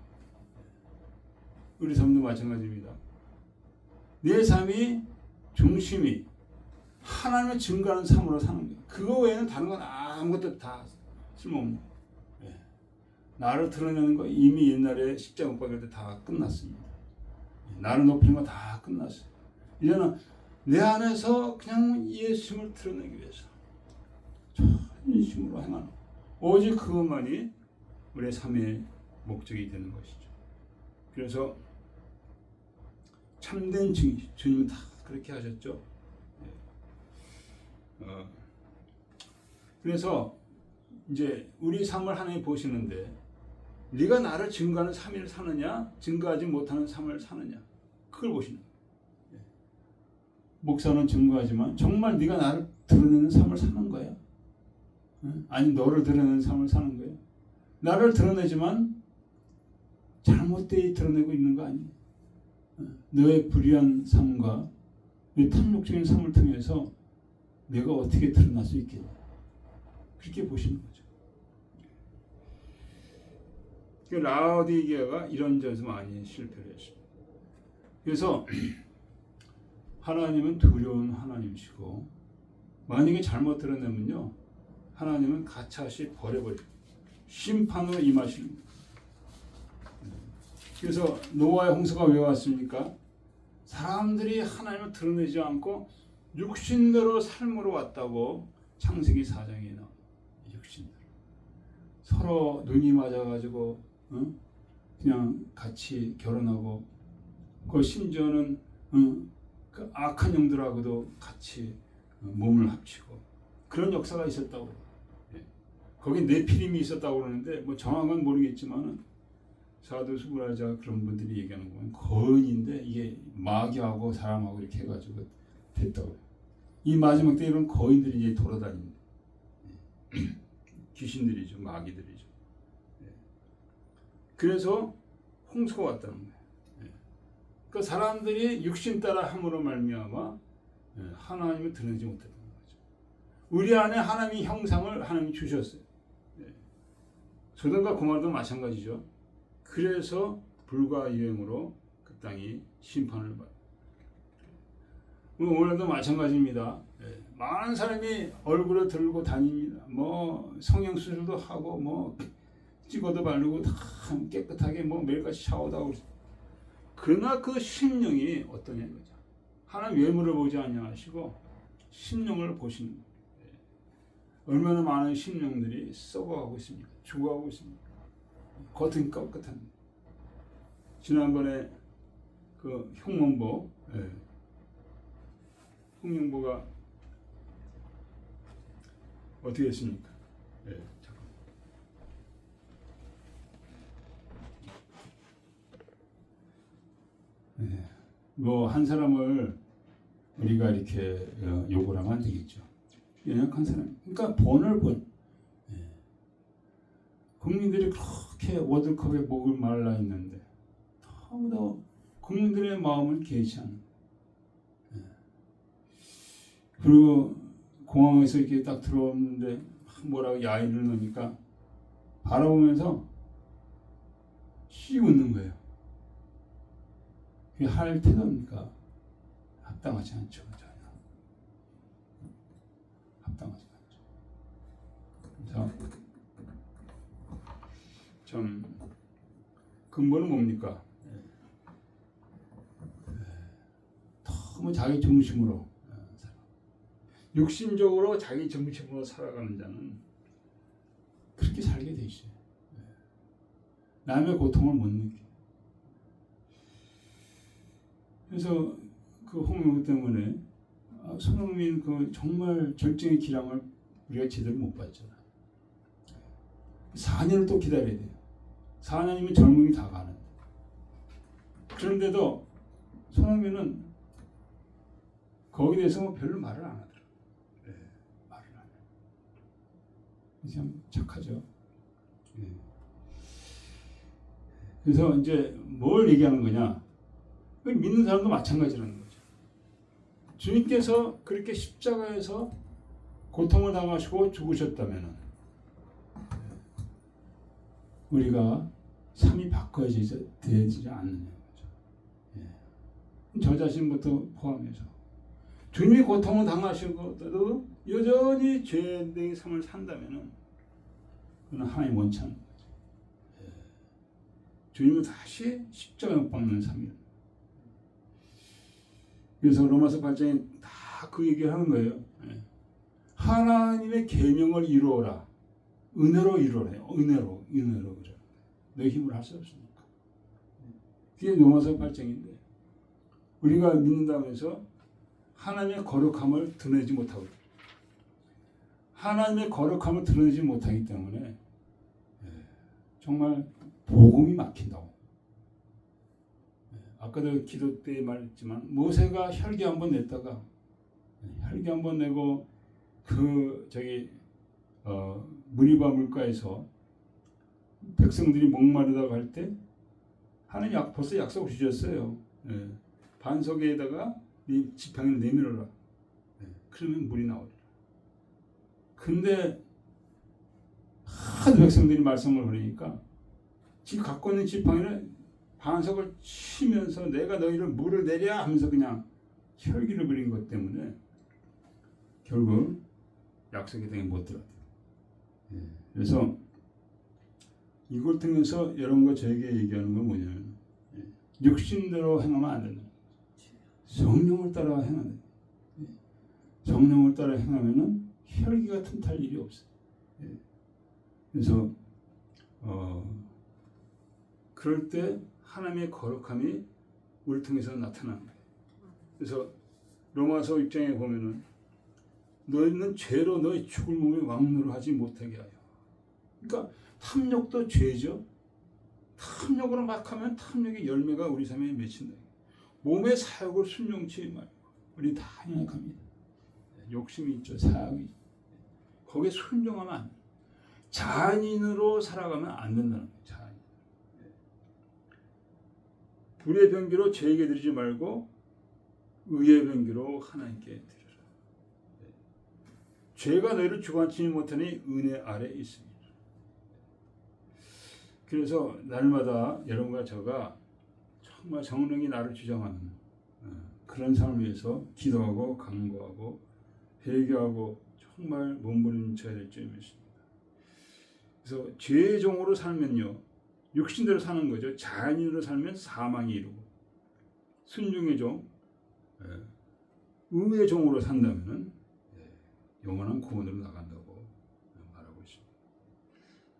우리 삶도 마찬가지입니다. 내 삶이 중심이 하나님을 증거하는 삶으로 사는 거예요. 그거 외에는 다른 건 아무것도 다 쓸모없는 거예요. 나를 드러내는 거 이미 옛날에 십자가 못 박을 때 다 끝났습니다. 나를 높이는 거 다 끝났어요. 이제는 내 안에서 그냥 예수님을 드러내기 위해서 전심으로 행하는 오직 그것만이 우리의 삶의 목적이 되는 것이죠. 그래서 참된 증인, 주님은 다 그렇게 하셨죠. 그래서 이제 우리 삶을 하나님 보시는데 네가 나를 증거하는 삶을 사느냐 증거하지 못하는 삶을 사느냐 그걸 보시는 거예요. 목사는 증거하지만 정말 네가 나를 드러내는 삶을 사는 거야? 아니 너를 드러내는 삶을 사는 거야? 나를 드러내지만 잘못되게 드러내고 있는 거 아니야? 너의 불의한 삶과 네 탐욕적인 삶을 통해서 내가 어떻게 드러날 수 있겠냐? 그렇게 보시는 거죠. 라오디게아가 이런 점에서 많이 실패를 했습니다. 그래서 하나님은 두려운 하나님이시고 만약에 잘못 드러내면요 하나님은 가차없이 버려버려요. 심판으로 임하십니다. 그래서 노아의 홍수가 왜 왔습니까? 사람들이 하나님을 드러내지 않고 육신대로 삶으로 왔다고 창세기 4장에 나와요. 육신대로 서로 눈이 맞아가지고 그냥 같이 결혼하고 그 심지어는 그 악한 영들하고도 같이 몸을 합치고 그런 역사가 있었다고 그래요. 거기 네피림이 있었다고 그러는데 뭐 정확한 건 모르겠지만은 사도 수브라자 그런 분들이 얘기하는 거 보면 거인인데 이게 마귀하고 사람하고 이렇게 해가지고 됐다고 해요. 이 마지막 때 이런 거인들이 이제 돌아다닙니다. 귀신들이죠, 마귀들이죠. 그래서 홍수가 왔다는 거예요. 그 사람들이 육신 따라 함으로 말미암아 하나님을 드러내지 못했던 거죠. 우리 안에 하나님의 형상을 하나님이 주셨어요. 소돔과 고모라도 마찬가지죠. 그래서 불과 유행으로 그 땅이 심판을 받아요. 오늘도 마찬가지입니다. 많은 사람이 얼굴에 들고 다닙니다. 뭐 성형수술도 하고 뭐 찍어도 바르고 다 깨끗하게 뭐 매일같이 샤워도 하고 그러나 그 심령이 어떠냐는 거죠. 하나님 외모를 보지 아니하시고 심령을 보시는 거예요. 얼마나 많은 심령들이 썩어가고 있습니까? 죽어가고 있습니까? 겉은 꺾끗한. 지난번에 그 홍명보 홍명보가 어떻게 했습니까? 뭐 한 사람을 우리가 이렇게 욕을 하면 안 되겠죠. 연약한 사람. 그러니까 본을 본. 국민들이 그렇게 워드컵에 목을 말라 있는데 너무나 국민들의 마음을 개의치하는. 그리고 공항에서 이렇게 딱 들어오는데 뭐라고 야유를 넣으니까 바라보면서 씩 웃는 거예요. 그게 할 태도입니까? 합당하지 않죠. 전혀. 합당하지 않죠. 참 근본은 뭡니까? 너무 자기 중심으로 살아. 육신적으로 자기 정체로 살아가는 자는 그렇게 살게 돼 있어요. 남의 고통을 못 느껴. 그래서 그 홍명보 때문에 손흥민 그 정말 절정의 기량을 우리가 제대로 못 봤잖아. 4년을 또 기다려야 돼요. 4년이면 젊음이 다 가는데. 그런데도 손흥민은 거기에 대해서 뭐 별로 말을 안 하더라고요. 네, 말을 안 해요. 참 착하죠. 네. 그래서 이제 뭘 얘기하는 거냐? 믿는 사람도 마찬가지라는 거죠. 주님께서 그렇게 십자가에서 고통을 당하시고 죽으셨다면 우리가 삶이 바꿔지지 않느냐는 거죠. 예. 저 자신부터 포함해서 주님이 고통을 당하시고도 여전히 죄된 삶을 산다면 그건 하나님 원치 않는 거죠. 예. 주님은 다시 십자가에 못 박는 삶이에요. 그래서 로마서 8장에 다 그 얘기를 하는 거예요. 예. 하나님의 계명을 이루어라. 은혜로 이루어라. 은혜로 그래. 내 힘으로 할 수 없으니까. 그게 로마서 8장인데 우리가 믿는다고 해서 하나님의 거룩함을 드러내지 못하고 하나님의 거룩함을 드러내지 못하기 때문에 정말 복음이 막힌다고. 아까도 기도 때 말했지만 모세가 혈기 한번 냈다가 혈기 한번 내고 무리바 물가에서 백성들이 목마르다고 할 때 하나님 벌써 약속을 주셨어요. 예. 반석에다가 네 지팡이를 내밀어라. 예. 그러면 물이 나오리라. 근데 하도 백성들이 말씀을 하니까 지금 갖고 있는 지팡이를 반석을 치면서 내가 너희를 물을 내랴 하면서 그냥 혈기를 부린 것 때문에 결국 약속의 땅에 못 들어갔대요. 예. 그래서 이걸 통해서 여러분과 저에게 얘기하는 건 뭐냐면 육신대로 행하면 안 된다. 성령을 따라 행해야 돼. 성령을 따라 행하면은 혈기가 틈탈 일이 없어요. 그래서 그럴 때 하나님의 거룩함이 우리 통해서 나타나는 거예요. 그래서 로마서 6장에 보면은 너희는 죄로 너희 죽을 몸에 왕노를 하지 못하게 하여. 그러니까 탐욕도 죄죠. 탐욕으로 막 하면 탐욕의 열매가 우리 삶에 맺힌다. 몸의 사욕을 순종치 말고 우리 다 연약합니다. 욕심이 있죠. 사욕이. 거기에 순종하면 안 돼. 자인으로 살아가면 안 된다는 거예요. 자인. 불의 병기로 죄에게 드리지 말고 의의 병기로 하나님께 드리라. 죄가 너희를 주관치지 못하니 은혜 아래 있습니다. 그래서 날마다 여러분과 저가 정말 성령이 나를 주장하는 그런 삶을 위해서 기도하고 간구하고 회개하고 정말 몸부림쳐야 될 점이 있습니다. 그래서 죄의 종으로 살면요, 육신대로 사는 거죠. 자연인으로 살면 사망이 이루고, 순종의 종, 의의 종으로 산다면은 영원한 구원으로 나간다고 말하고 있습니다.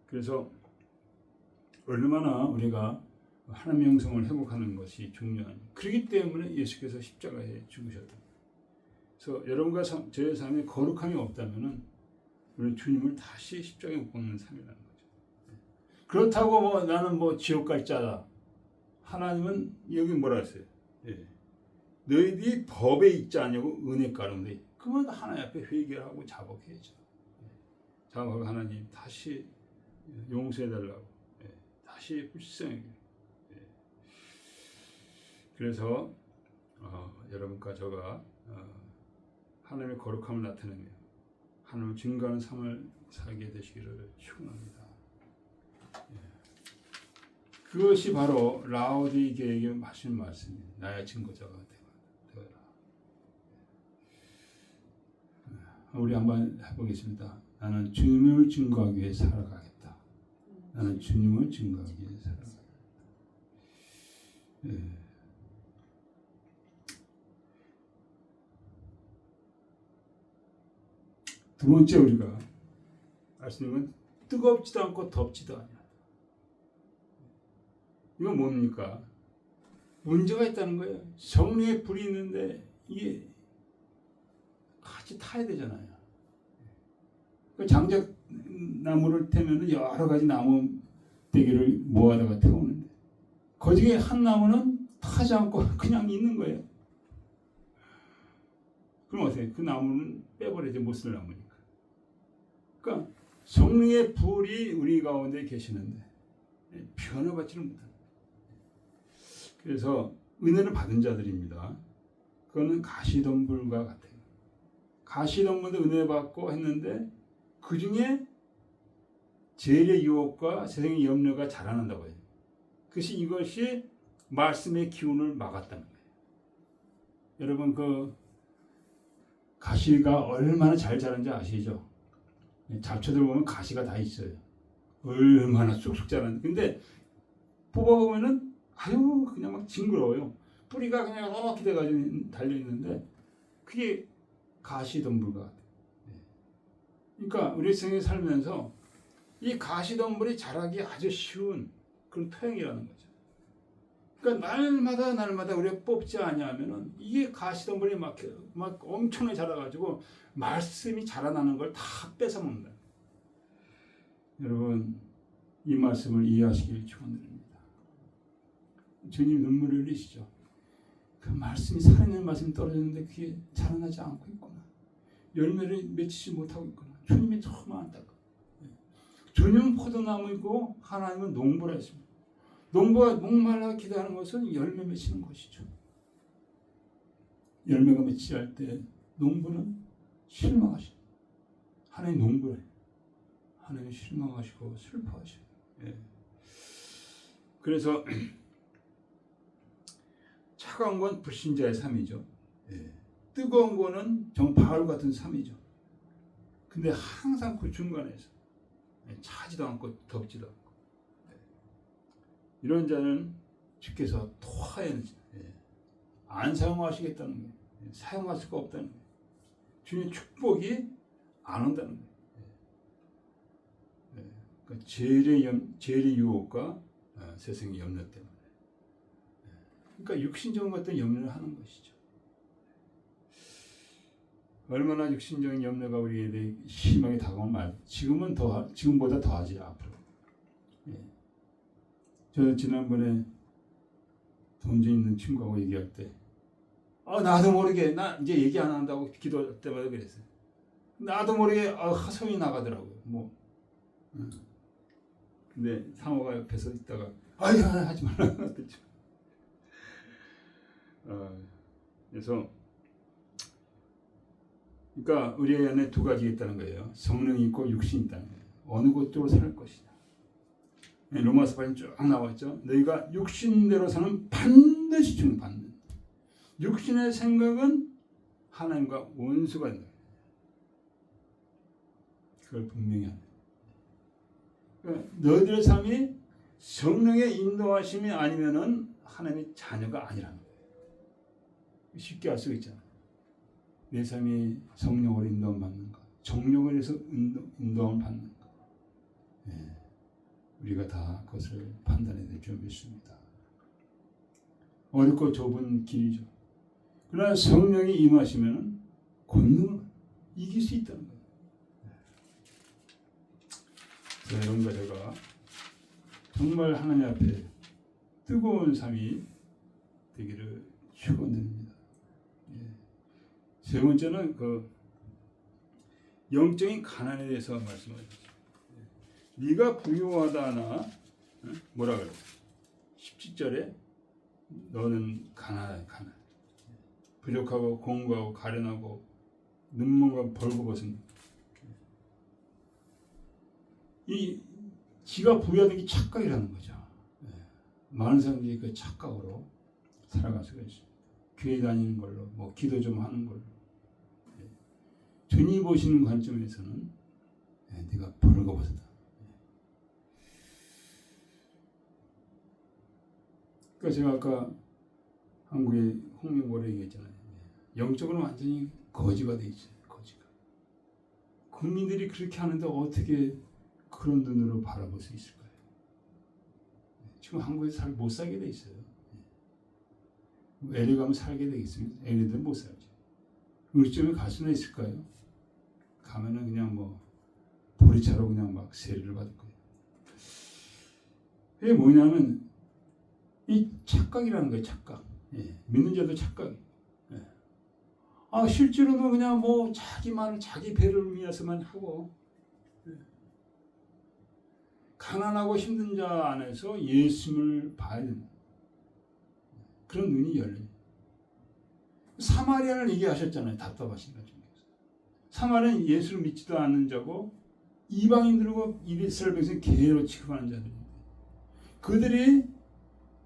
그래서 얼마나 우리가 하나님의 영성을 회복하는 것이 중요한, 그렇기 때문에 예수께서 십자가에 죽으셨다. 그래서 여러분과 저의 삶에 거룩함이 없다면은 우리 주님을 다시 십자가에 못 박는 삶이라는 거죠. 그렇다고 뭐 나는 뭐 지옥 갈 자다. 하나님은 여기 뭐라 했어요? 너희들이 법에 있지 않냐고 은혜 가운데. 그러면 하나님 앞에 회개하고 자복해야죠. 자복하고 하나님 다시 용서해달라고. 다시 불쌍하게. 그래서 여러분과 저가 하나님의 거룩함을 나타내며 하나님을 증거하는 삶을 살게 되시기를 축원합니다. 그것이 바로 라오디게에게 하신 말씀입니다. 나의 증거자가 되어라. 우리 한번 해보겠습니다. 나는 주님을 증거하기 위해 살아가겠다. 나는 주님을 증거하기 위해 살아가겠다. 두 번째 우리가 알 수 있는 건 뜨겁지도 않고 덥지도 않냐. 이건 뭡니까? 문제가 있다는 거예요. 성령의 불이 있는데 이게 같이 타야 되잖아요. 장작나무를 태우면 여러 가지 나무 대기를 모아다가 태우는데 그 중에 한 나무는 타지 않고 그냥 있는 거예요. 그럼 어떻게? 그 나무는 빼버려야지, 못 쓸 나무니까. 그러니까 성령의 불이 우리 가운데 계시는데 변화받지를 못합니다. 그래서 은혜를 받은 자들입니다. 그거는 가시덤불과 같아요. 가시덤불도 은혜 받고 했는데 그 중에 죄의 유혹과 세상의 염려가 자라난다고 해요. 이것이 말씀의 기운을 막았다는 거예요. 여러분 그 가시가 얼마나 잘 자란지 아시죠? 잡초들 보면 가시가 다 있어요. 얼마나 쑥쑥 자라는데 근데 뽑아보면은 아유 그냥 막 징그러워요. 뿌리가 그냥 이렇게 돼가지고 달려있는데 그게 가시덤불과 같아요. 그러니까 우리 생에 살면서 이 가시덤불이 자라기 아주 쉬운 그런 토양이라는 거죠. 그러니까 날마다 우리가 뽑지 않냐면은 이게 가시덤불이 막 엄청나게 자라가지고 말씀이 자라나는 걸 다 뺏어 먹는다. 여러분 이 말씀을 이해하시길 축원드립니다. 주님 눈물을 흘리시죠. 그 말씀이 살아있는 말씀이 떨어졌는데 그게 자라나지 않고 있구나. 열매를 맺히지 못하고 있구나. 주님이 너무 안타까워. 주님은 포도나무이고 하나님은 농부라 했습니다. 농부가 목말라 기도하는 것은 열매 맺히는 것이죠. 열매가 맺히지 할 때 농부는 실망하시죠. 하나님 농부래. 하나님 실망하시고 슬퍼하셔요. 예. 그래서 차가운 건 불신자의 삶이죠. 예. 뜨거운 거는 바울 같은 삶이죠. 근데 항상 그 중간에서 차지도 않고 덥지도 않고 이런 자는 주께서 토하에는 안 사용하시겠다는 거예요. 사용할 수가 없다는 거예요. 주님의 축복이 안 온다는 거예요. 그러니까 죄의 유혹과 세상의 염려 때문에. 그러니까 육신적인 것들 염려를 하는 것이죠. 얼마나 육신적인 염려가 우리에 대해 심하게 다가오면 말. 지금보다 더하지 앞으로. 저 지난번에 돈좀 있는 친구하고 얘기할 때, 나도 모르게 나 이제 얘기 안 한다고 기도할 때마다 그랬어요. 나도 모르게 하소연이 나가더라고요. 근데 상호가 옆에서 있다가 하지 말라고 그랬죠. 그래서 그러니까 우리 안에 두 가지가 있다는 거예요. 성령이 있고 육신이 있다는 거예요. 어느 곳으로 살 것이냐. 로마서 8장 쭉 나왔죠. 너희가 육신대로 사는 반드시 중받는. 육신의 생각은 하나님과 원수가 된다. 그걸 분명히 하네. 그러니까 너희들의 삶이 성령의 인도하심이 아니면은 하나님의 자녀가 아니라는 거예요. 쉽게 알 수가 있잖아. 내 삶이 성령으로 인도함 받는가, 정욕을 해서 인도함 받는가. 우리가 다 그것을 판단해야 될 줄 믿습니다. 어렵고 좁은 길이죠. 그러나 성령이 임하시면 권능을 이길 수 있다는 거예요. 여러분과 제가 정말 하나님 앞에 뜨거운 삶이 되기를 축원드립니다. 세 번째는 그 영적인 가난에 대해서 말씀하셨습니다. 네가 부유하다나 뭐라 그래? 17절에 너는 가난해. 부족하고 공고하고 가련하고 눈먼과 벌거벗은 이 지가 부유하다는 게 착각이라는 거죠. 많은 사람들이 그 착각으로 살아갈 수가 있습니다. 교회 다니는 걸로, 기도 좀 하는 걸로. 주님 보시는 관점에서는 네가 벌거벗었다. 그러니까 제가 아까 한국의 홍명보를 얘기했잖아요. 영적으로 완전히 거지가 돼 있어요. 국민들이 그렇게 하는데 어떻게 그런 눈으로 바라볼 수 있을까요? 지금 한국에서 잘 못 살게 돼 있어요. LA 가면 살게 되겠습니다. LA들은 못 살죠. 의점에 갈 수는 있을까요? 가면은 그냥 뭐 보리차로 그냥 막 세례를 받을 거예요. 이게 뭐냐면 이 착각이라는 거예요. 착각. 믿는 자도 착각. 실제로도 그냥 뭐 자기만 자기 배를 위해서만 하고 가난하고 힘든 자 안에서 예수님을 봐야 된다. 그런 눈이 열려요. 사마리아를 얘기하셨잖아요. 답답하시니까. 사마리아는 예수를 믿지도 않는 자고 이방인들과 이스라엘 백성 개로 취급하는 자들입니다. 그들이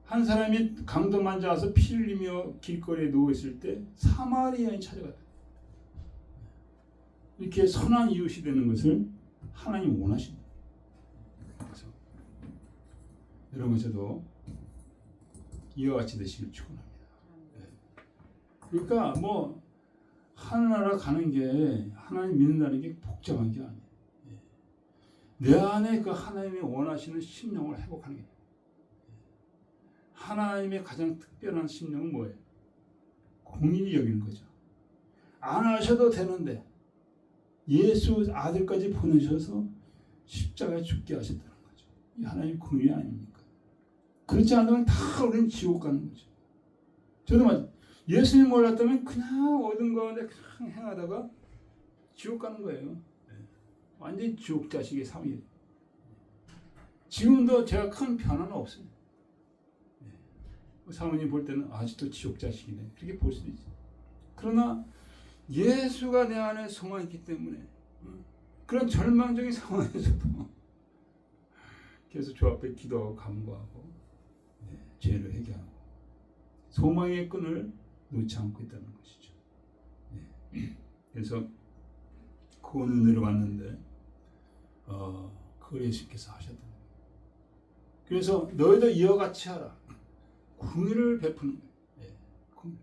한 사람이 강도 만져서 피를 흘리며 길거리에 누워있을 때 사마리아인이 찾아갔다. 이렇게 선한 이웃이 되는 것을 하나님 원하십니다. 그래서 여러분께서도 이와 같이 되시길 축원합니다. 그러니까 뭐 하늘나라 가는 게 하나님 믿는다는 게 복잡한 게 아니에요. 내 안에 그 하나님이 원하시는 심령을 회복하는 게 하나님의 가장 특별한 심령은 뭐예요? 공인이 여기는 거죠. 안 하셔도 되는데 예수 아들까지 보내셔서 십자가에 죽게 하셨다는 거죠. 이 하나님 공인이 아닙니까? 그렇지 않으면 다 우리는 지옥 가는 거죠. 저도 맞아요. 예수님 몰랐다면 그냥 어둠 가운데 그냥 행하다가 지옥 가는 거예요. 완전히 지옥 자식의 삶이에요. 지금도 제가 큰 변화는 없습니다. 사모님 볼 때는 아직도 지옥 자식이네. 그렇게 볼 수도 있어요. 그러나 예수가 내 안에 성화가 있기 때문에 그런 절망적인 상황에서도 계속 주 앞에 기도하고 간구하고 죄를 회개하고 소망의 끈을 놓지 않고 있다는 것이죠. 그래서 그 은혜를 왔는데 그걸 예수께서 하셨다. 그래서 너희도 이와 같이 하라. 긍휼을 베푸는 거예요. 긍휼.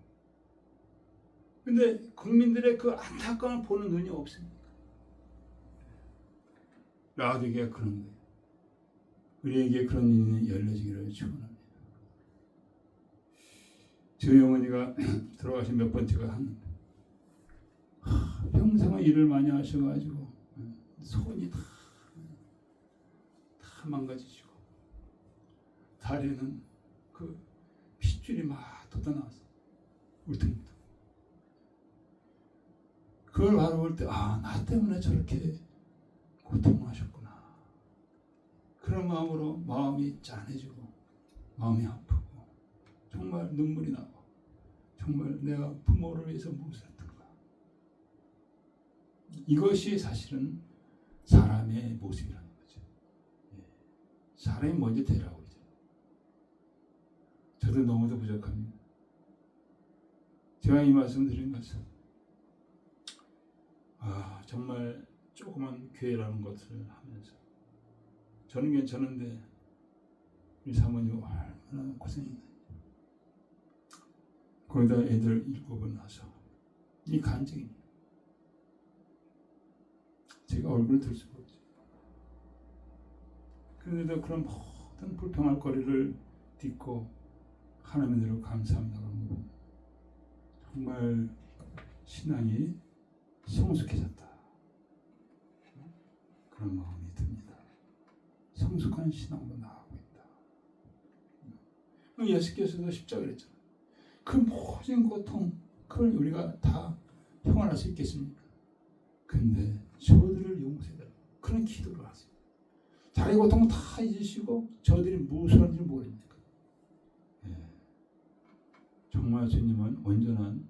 근데 국민들의 그 안타까움을 보는 눈이 없습니다. 라디오가 그런 거예요. 우리에게 그런 눈이 열려지기를 축원합니다. 저희 어머니가 돌아가신 몇 번째가 한 평생을 일을 많이 하셔가지고 손이 다 망가지시고 다리는 그 핏줄이 막 돋아나왔어. 울퉁불퉁. 그걸 바라볼 때 나 때문에 저렇게 고통하셨구나. 그런 마음으로 마음이 짠해지고 마음이 아프고 정말 눈물이 나고 정말 내가 부모를 위해서 무엇을 했던가. 이것이 사실은 사람의 모습이라는 거죠. 사람이 먼저 되라고 그러죠. 저도 너무도 부족합니다. 제가 이 말씀 드린 것은 정말 조그만 교회라는 것을 하면서 저는 괜찮은데 우리 사모님 얼마나 고생했나. 거기다 애들 7을 낳아서 이 간증입니다. 제가 얼굴을 들 수가 없죠. 그런데도 그런 모든 불평할 거리를 딛고 하나님으로 감사합니다. 정말 신앙이 성숙해졌다. 그런 마음이 듭니다. 성숙한 신앙으로 나아가고 있다. 예수께서도 십자가를 했잖아요. 그 모든 고통, 그걸 우리가 다 평안할 수 있겠습니까? 근데 저들을 용서해달라고 그런 기도를 하세요. 자기 고통 다 잊으시고 저들이 무엇을 하는지 모릅니까? 정말 주님은 온전한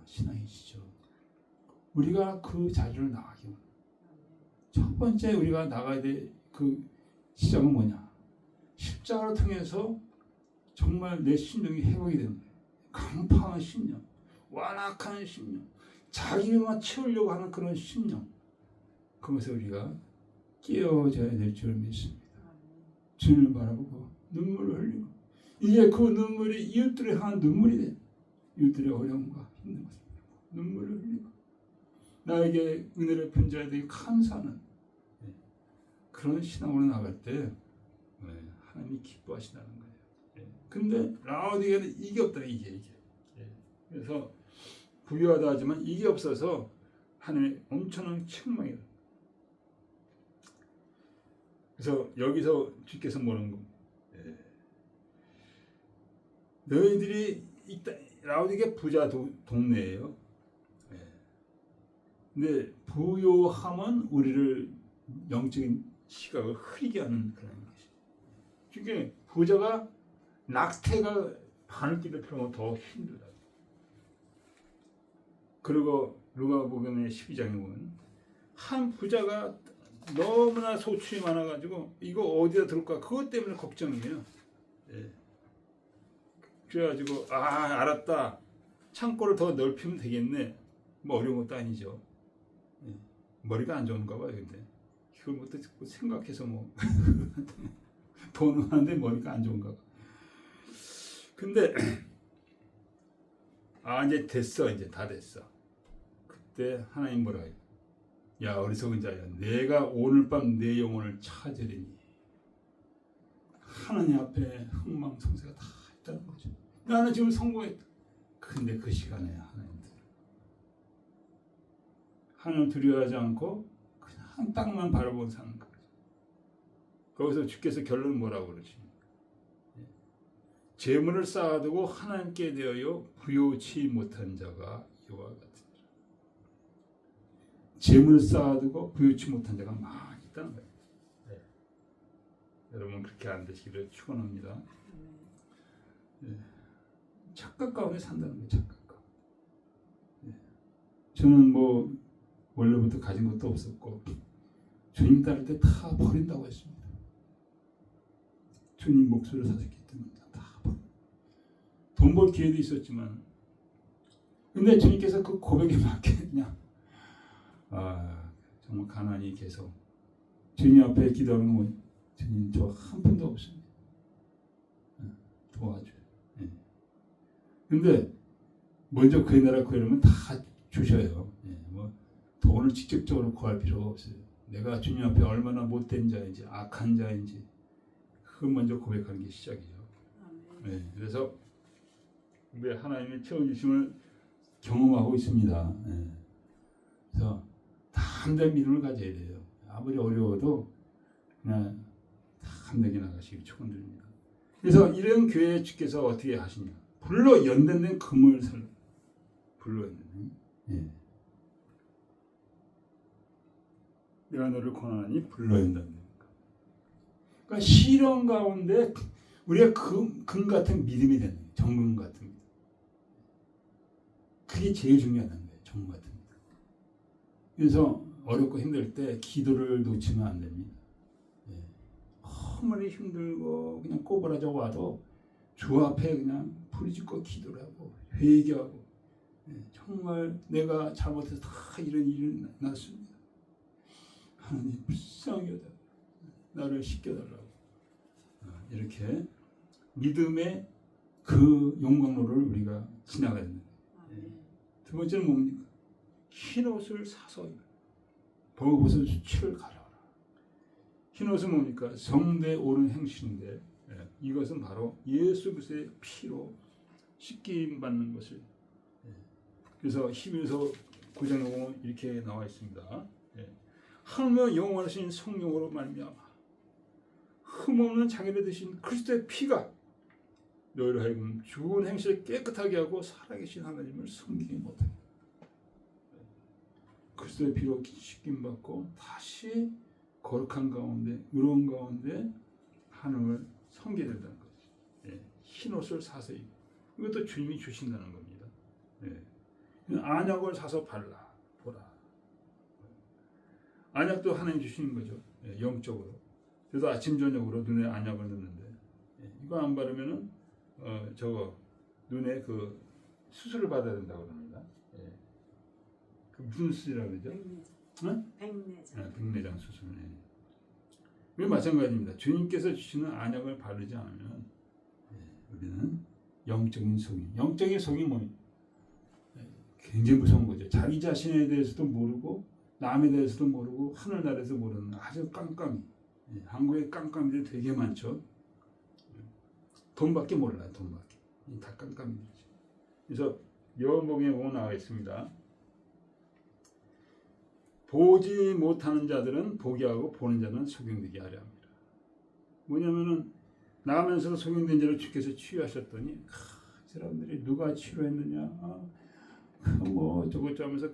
신앙이시죠. 우리가 그 자리를 나가기 원합니다. 첫 번째 우리가 나가야 될 그 시작은 뭐냐? 십자가를 통해서 정말 내 심령이 회복이 되는 거예요. 강팍한 심령, 완악한 심령, 자기만 채우려고 하는 그런 심령. 그것을 우리가 깨어져야 될 줄 믿습니다. 주님을 바라보고 눈물을 흘리고 이제 그 눈물이 이웃들을 향한 눈물이 돼. 이웃들의 어려움과 힘든 것을 눈물을 흘리고 나에게 은혜를 베푼 자에게 감사하는 그런 신앙으로 나갈 때 하나님이 기뻐하신다는 거예요. 근데 라오디게는 이게 없더라. 이게. 그래서 부유하다 하지만 이게 없어서 하나님의 엄청난 책망이다. 그래서 여기서 주께서 뭐라는 겁니다. 너희들이 라오디게 부자 동네예요. 근데 부요함은 우리를 영적인 시각을 흐리게 하는 그런 것이죠. 그러니까 부자가 낙태가 바늘길을 펴면 더 힘들다. 그리고 누가복음의 12장에 보면 한 부자가 너무나 소출이 많아가지고 이거 어디다 둘까 그것 때문에 걱정이에요. 그래가지고 알았다. 창고를 더 넓히면 되겠네. 뭐 어려운 것도 아니죠. 머리가 안 좋은가 봐요. 근데 그걸 뭐 생각해서 뭐 돈은 하는데 머리가 안 좋은가 봐. 근데 이제 됐어. 이제 다 됐어. 그때 하나님 뭐라 해요? 야 어리석은 자야, 내가 오늘 밤 내 영혼을 찾으리니. 하나님 앞에 흥망성쇠가 다 있다는 거죠. 나는 지금 성공했다. 근데 그 시간에 하나님 두려워하지 않고 그냥 땅만 바라보고 사는 거죠. 거기서 주께서 결론은 뭐라고 그러지? 재물을 쌓아두고 하나님께 대하여 부요치 못한 자가 이와 같으니라. 재물을 쌓아두고 부요치 못한 자가 많이 있다는 거예요. 여러분 그렇게 안 되시기를 축원합니다. 착각 가운데 산다는 거예요. 착각 가운데. 저는 뭐 원래부터 가진 것도 없었고 주님 따를 때 다 버린다고 했습니다. 주님 목소리를 사셨기 때문에 다 버려. 돈 벌 기회도 있었지만 근데 주님께서 그 고백에 맞게 그냥 정말 가난이 계속 주님 앞에 기도하는 건 주님 저 한 푼도 없습니다. 도와줘요. 근데 먼저 그의 나라 구하려면 다 주셔요. 뭐 돈을 직접적으로 구할 필요가 없어요. 내가 주님 앞에 얼마나 못된 자인지 악한 자인지 그걸 먼저 고백하는 게 시작이죠. 그래서 우리 하나님의 채워주심을 경험하고 있습니다. 그래서 담대한 믿음을 가져야 돼요. 아무리 어려워도 그냥 담대하게 나가시길 축원드립니다. 그래서 이런 교회에 주께서 어떻게 하시냐? 불로 연단된 금을 살라. 불로 연단된. 내가 너를 권하니 불로 연단된 금. 그러니까 시련 가운데 우리가 금 같은 믿음이 되는 거예요. 정금 같은 믿음. 그게 제일 중요하다는 거예요. 정금 같은 믿음. 그래서 어렵고 힘들 때 기도를 놓치면 안 됩니다. 아무리 힘들고 그냥 꼬부라져 와도 주 앞에 그냥 부르짖고 기도를 하고 회개하고 정말 내가 잘못해서 다 이런 일이 났습니다. 하나님 불쌍히 여겨 나를 씻겨달라고 이렇게 믿음의 그 용광로를 우리가 지나가야 됩니다. 두 번째는 뭡니까? 흰 옷을 사서 벌거벗은 수치를 가려라. 흰 옷은 뭡니까? 성대에 오른 행실인데 이것은 바로 예수 그리스도의 피로 씻김 받는 것을. 그래서 히브리서 9장에 보면 이렇게 나와 있습니다. 하나님의 영원하신 성령으로 말미암아 흠없는 자기를 드신 그리스도의 피가 너희를 하여금 좋은 행실을 깨끗하게 하고 살아계신 하나님을 섬기게 못하게. 그리스도의 피로 씻김 받고 다시 거룩한 가운데 의로운 가운데 하나님을 섬기게 된다는 거죠. 흰 옷을 사서 입고 이것도 주님이 주신다는 겁니다. 안약을 사서 발라 보라. 안약도 하나님 주시는 거죠. 영적으로. 그래서 아침 저녁으로 눈에 안약을 넣는데 이거 안 바르면은 저거 눈에 그 수술을 받아야 된다고 합니다. 그 무슨 수술이라고 그러죠? 백내장. 백내장 수술. 왜 마찬가지입니다. 주님께서 주시는 안약을 바르지 않으면 우리는 영적인 속임. 영적인 속임이 뭐예요? 굉장히 무서운 거죠. 자기 자신에 대해서도 모르고 남에 대해서도 모르고 하늘나라에서 모르는 아주 깜깜이. 한국에 깜깜이들 되게 많죠. 돈밖에 몰라요. 돈밖에. 다 깜깜이죠. 그래서 요한복음에 보면 나와 있습니다. 보지 못하는 자들은 보게 하고 보는 자는 소경되게 하려 합니다. 뭐냐면은 나가면서도 소경된 자를 주께서 치유하셨더니 이 사람들이 누가 치료했느냐 뭐 저것 하면서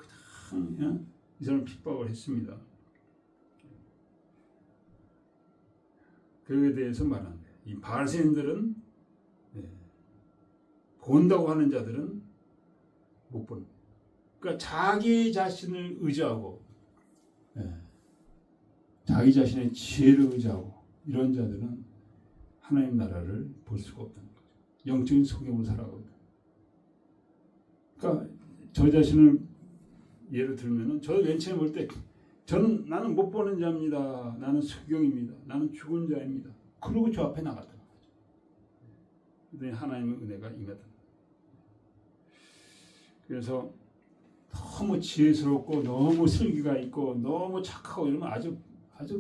그냥 이 사람 핍박을 했습니다. 그에 대해서 말하는 거예요. 이 바리새인들은 본다고 하는 자들은 못 보는 거예요. 그러니까 자기 자신을 의지하고 자기 자신의 지혜를 의지하고 이런 자들은 하나님 나라를 볼 수가 없다는 거죠. 영적인 소경으로 살아가거든요. 그러니까 저 자신을 예를 들면은 저 맨 처음에 볼 때 나는 못 보는 자입니다. 나는 소경입니다. 나는 죽은 자입니다. 그러고 저 앞에 나갔던 거죠. 그랬더니 하나님의 은혜가 임하던 거예요. 그래서 너무 지혜스럽고 너무 슬기가 있고 너무 착하고 이러면 아주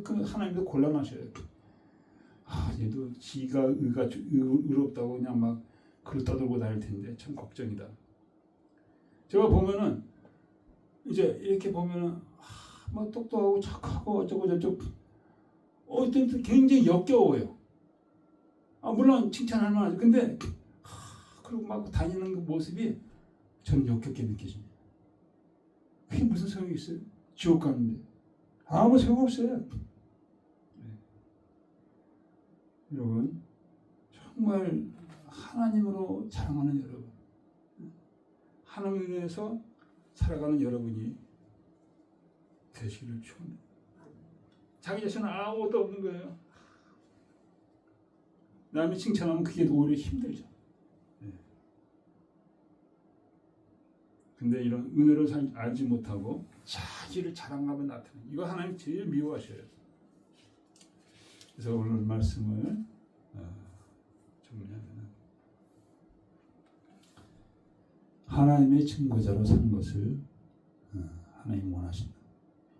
그 하나님도 곤란하셔요. 얘도 지가 의롭다고 그냥 막 그릇 떠들고 다닐 텐데 참 걱정이다. 제가 보면은 이제 이렇게 보면은 막 똑똑하고 착하고 어쩌고 저쩌고 굉장히 역겨워요. 물론 칭찬할 만하죠. 근데 그리고 막 다니는 그 모습이 저는 역겹게 느껴집니다. 그게 무슨 소용이 있어요? 지옥 가는데 아무 소용없어요. 여러분 정말 하나님으로 자랑하는 여러분, 하나님을 위해서 살아가는 여러분이 되시기를 축원합니다. 자기 자신은 아무것도 없는 거예요. 남이 칭찬하면 그게 오히려 힘들죠. 근데 이런 은혜를 알지 못하고 자기를 자랑하며 나타내는 이거 하나님 제일 미워하셔요. 그래서 오늘 말씀을 정리하면 하나님의 증거자로 사는 것을 하나님 원하신다.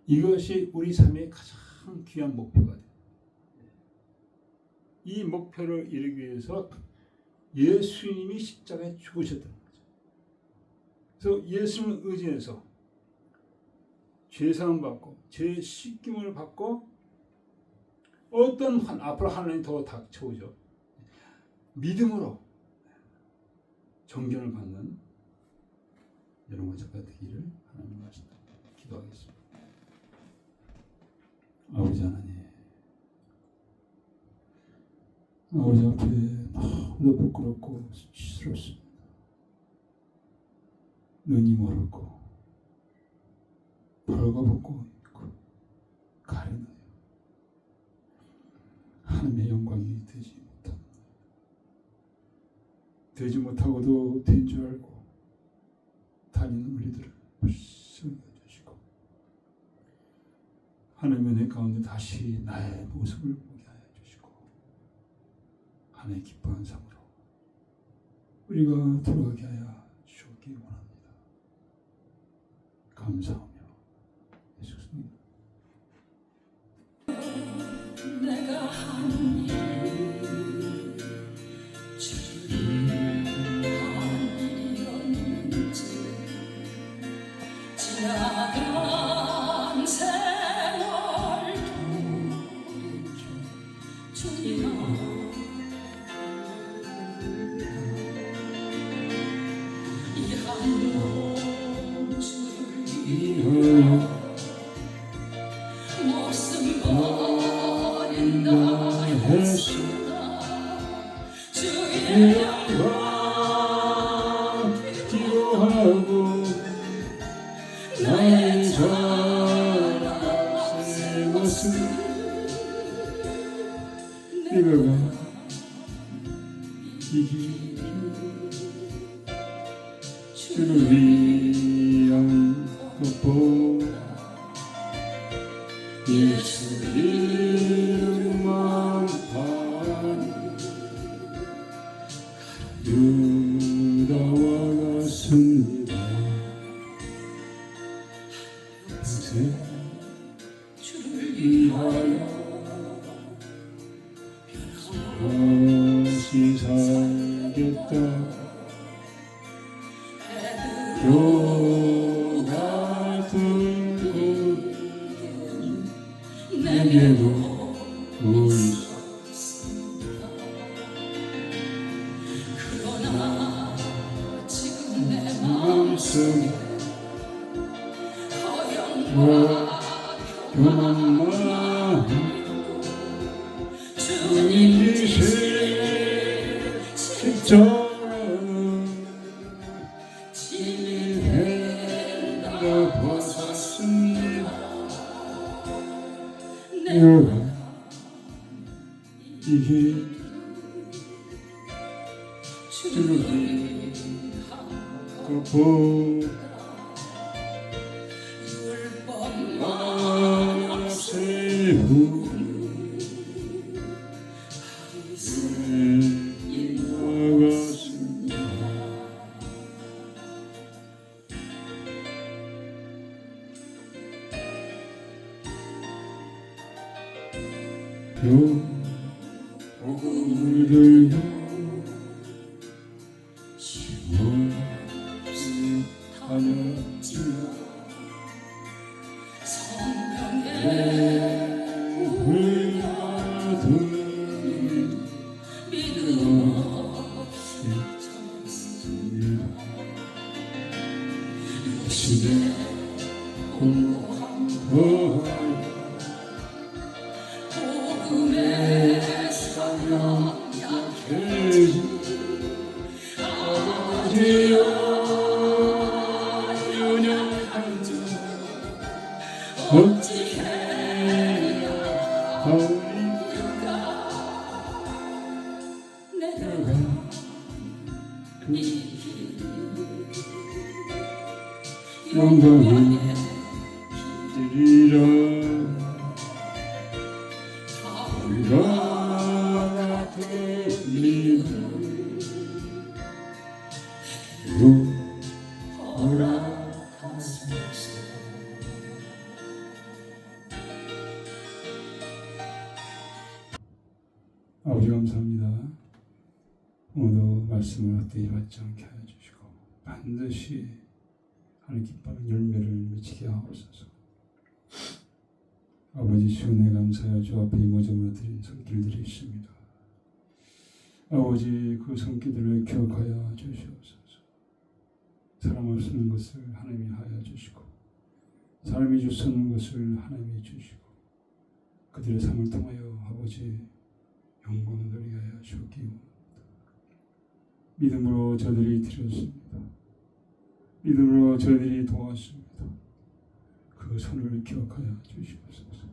이것이 우리 삶의 가장 귀한 목표가 돼요. 이 목표를 이루기 위해서 예수님이 십자가에 죽으셨다는 거죠. 그래서 예수님을 의지해서 죄사함 받고 죄 씻김을 받고 어떤 앞으로 하나님 더 닥쳐오죠. 믿음으로 정견을 받는 여러분 저가 되기를 하나님 말씀 기도하겠습니다. 아버지 하나님, 아버지 앞에 너무 부끄럽고 수치스럽습니다. 눈이 멀었고 벌거벗고 있고 가려나요. 하나님의 영광이 되지 못하고도 된 줄 알고 다니는 우리들을 불쌍히 여주시고 하나님의 은혜 가운데 다시 나의 모습을 보게 하여 주시고 하나님의 기뻐하는 삶으로 우리가 돌아가게 하여 주옵기 원합니다. 감사하며 예수님 내가 한 지나간 세월 돌이켜 주님아 이 한 몸줄 목숨 버린다 했으나 주의 영광 기도하고 나의 자랑스러운 것은 이거가 이기주 주를 위한 것보 예수 이름만 파니 유다와 같습니다. 주겠다. 요 같은 내게도 그러나 지금 내 마음속에 허영과 교만만 주님 주님이신 십자가는 진리된다 내가 벗었습니다. 내가 이게 주를 그 율법만 세우 나갔습니다. 복음을 들고 시원히 다녔지만 성경에 불같은 믿음 시대 공부하여 복음의 사명 계신 아버지여 연약한 자 어찌해야 하오리까. 내가 영광을 드리라. 우리가 같은 믿음 허락하소서. 아버지 감사합니다. 오늘도 말씀을 헛되이 받지 않게 하여 주시고 반드시 하나님 기뻐하는 열매를 맺히게 하옵소서. 아버지 주은혜 감사하여 주 앞에 이모저모로 드린 손길들이 있습니다. 아버지 그 손길들을 기억하여 주시옵소서. 사람을 쓰는 것을 하나님이 하여 주시고 사람이 쓰는 것을 하나님이 주시고 그들의 삶을 통하여 아버지 영광을 돌리게 하여 주옵기 원합니다. 믿음으로 저들이 드렸습니다. 믿음으로 저들이 도왔습니다. 그 손을 기억하여 주시옵소서.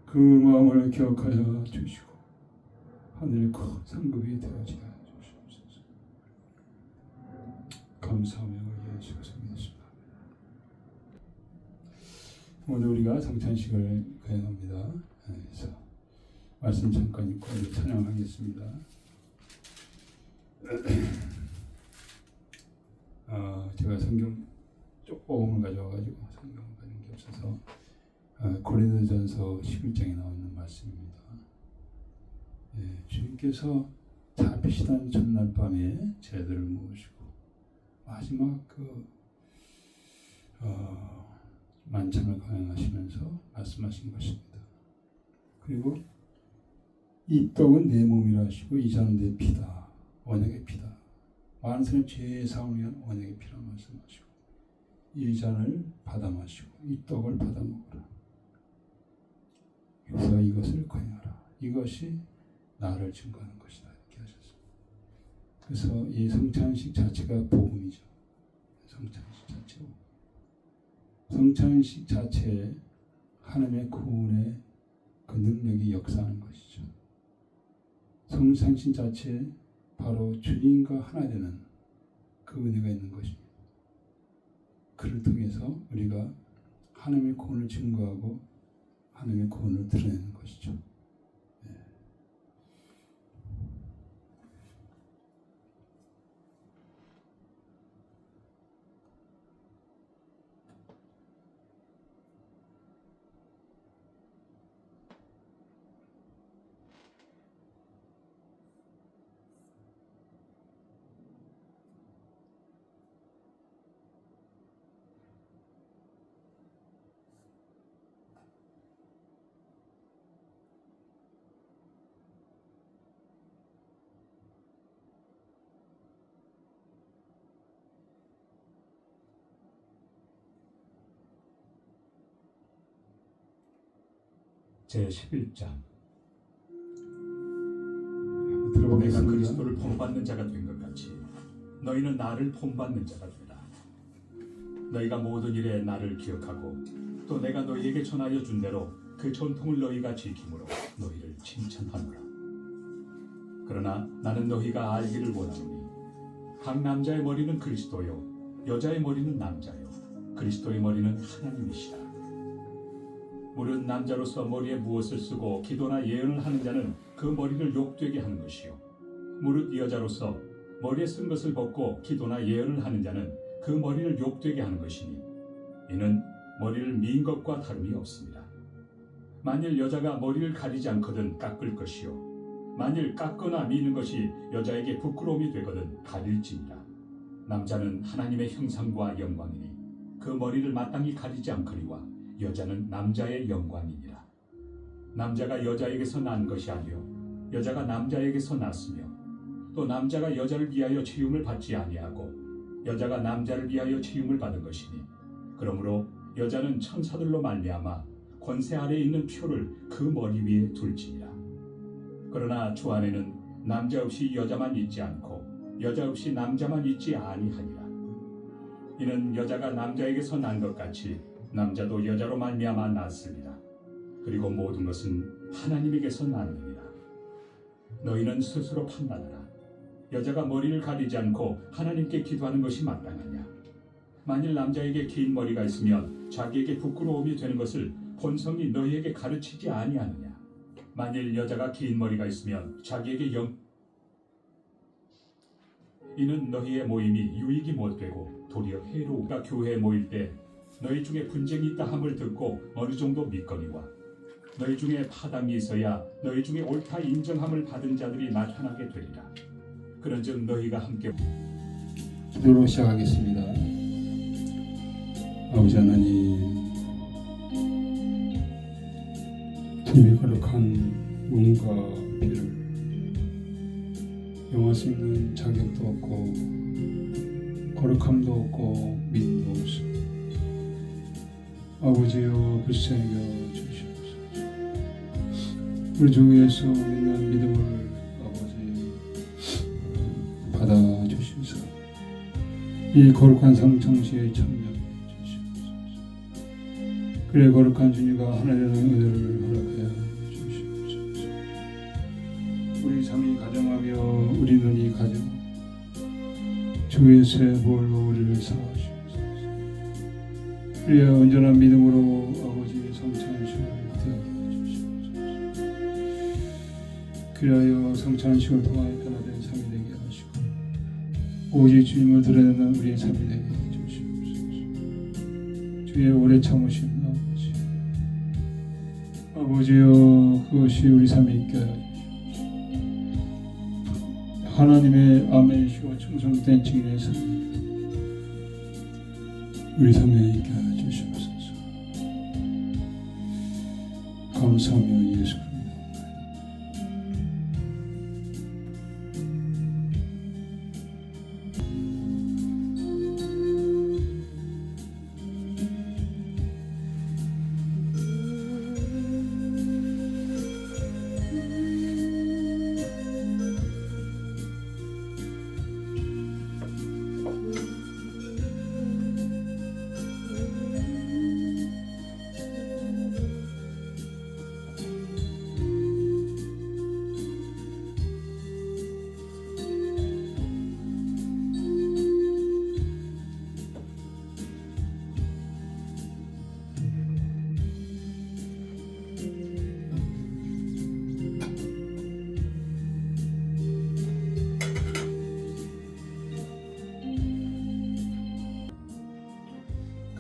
그 마음을 기억하여 주시고 하늘의 큰 상급이 되어지게 하여 주시옵소서. 감사하며 예수가 성했습니다. 오늘 우리가 성찬식을 거행합니다. 그래서 말씀 잠깐 읽고 찬양하겠습니다. 제가 성경 조금을 가져와가지고 성경을 가진 게 없어서 고린도전서 11장에 나오는 말씀입니다. 주님께서 잡히시던 전날 밤에 제들을 모으시고 마지막 만찬을 거행하시면서 말씀하신 것입니다. 그리고 이 떡은 내 몸이라 하시고 이 잔은 내 피다. 언약의 피다. 많은 사람의 죄의 사함을 위한 언약의 피라 말씀하시고 이 잔을 받아 마시고 이 떡을 받아 먹으라. 그래서 이것을 거행하라. 이것이 나를 증거하는 것이다. 이렇게 하셨습니다. 그래서 이 성찬식 자체가 복음이죠. 성찬식 자체로. 성찬식 자체에 하나님의 구원의 그 능력이 역사하는 것이죠. 성찬식 자체에 바로 주님과 하나 되는 그 은혜가 있는 것입니다. 그를 통해서 우리가 하나님의 구원을 증거하고 하나님의 구원을 드러내는 것이죠. 제11장. 내가 들어보겠습니다. 그리스도를 본받는 자가 된 것 같이 너희는 나를 본받는 자가 되라. 너희가 모든 일에 나를 기억하고 또 내가 너희에게 전하여 준 대로 그 전통을 너희가 지킴으로 너희를 칭찬하노라. 그러나 나는 너희가 알기를 원하노니 각 남자의 머리는 그리스도요 여자의 머리는 남자요 그리스도의 머리는 하나님이시라. 무릇 남자로서 머리에 무엇을 쓰고 기도나 예언을 하는 자는 그 머리를 욕되게 하는 것이요 무릇 여자로서 머리에 쓴 것을 벗고 기도나 예언을 하는 자는 그 머리를 욕되게 하는 것이니 이는 머리를 미인 것과 다름이 없습니다. 만일 여자가 머리를 가리지 않거든 깎을 것이요 만일 깎거나 미는 것이 여자에게 부끄러움이 되거든 가릴지니라. 남자는 하나님의 형상과 영광이니 그 머리를 마땅히 가리지 않거니와 여자는 남자의 영광이니라. 남자가 여자에게서 난 것이 아니요 여자가 남자에게서 났으며 또 남자가 여자를 위하여 지음을 받지 아니하고 여자가 남자를 위하여 지음을 받은 것이니 그러므로 여자는 천사들로 말미암아 권세 아래에 있는 표를 그 머리 위에 둘지니라. 그러나 주 안에는 남자 없이 여자만 있지 않고 여자 없이 남자만 있지 아니하니라. 이는 여자가 남자에게서 난 것 같이 남자도 여자로 말미암아 났습니다. 그리고 모든 것은 하나님에게서 났느니라. 너희는 스스로 판단하라. 여자가 머리를 가리지 않고 하나님께 기도하는 것이 마땅하냐? 만일 남자에게 긴 머리가 있으면 자기에게 부끄러움이 되는 것을 본성이 너희에게 가르치지 아니하느냐? 만일 여자가 긴 머리가 있으면 자기에게 이는 너희의 모임이 유익이 못되고 도리어 해로우가. 교회에 모일 때 너희 중에 분쟁이 있다 함을 듣고 어느 정도 믿거니와 너희 중에 파당이 있어야 너희 중에 옳다 인정함을 받은 자들이 나타나게 되리라. 그런즉 너희가 함께 기도로 시작하겠습니다. 아버지 하나님, 주님의 거룩한 몸과 피를 영할 수 있는 자격도 없고 거룩함도 없고 믿음도 없습니다. 아버지여 불쌍히 여겨 주시옵소서. 우리 주 예수 믿는 믿음을 아버지 받아 주시옵소서. 이 거룩한 상청시에 참여해 주시옵소서. 그래 거룩한 주님과 하나님의 은혜를 허락하여 주시옵소서. 우리 삶이 가정하며 우리 눈이 가정 주 예수의 보혈로 우리를 사하시옵소서. 우리의 온전한 믿음으로 아버지 성찬식을 대하여 주시옵소서. 그리하여 성찬식을 통하여 변화된 삶이 되게 하시고 오직 주님을 드러내는 우리의 삶이 되게 해 주시옵소서. 주의 오래 참으신 아버지여 그것이 우리 삶에 있게 하여 주시옵소서. 하나님의 아멘이시고 충성된 증인의 삶 우리 삶에 있게 하여 주시옵소서. 감사하며 예수 그리스도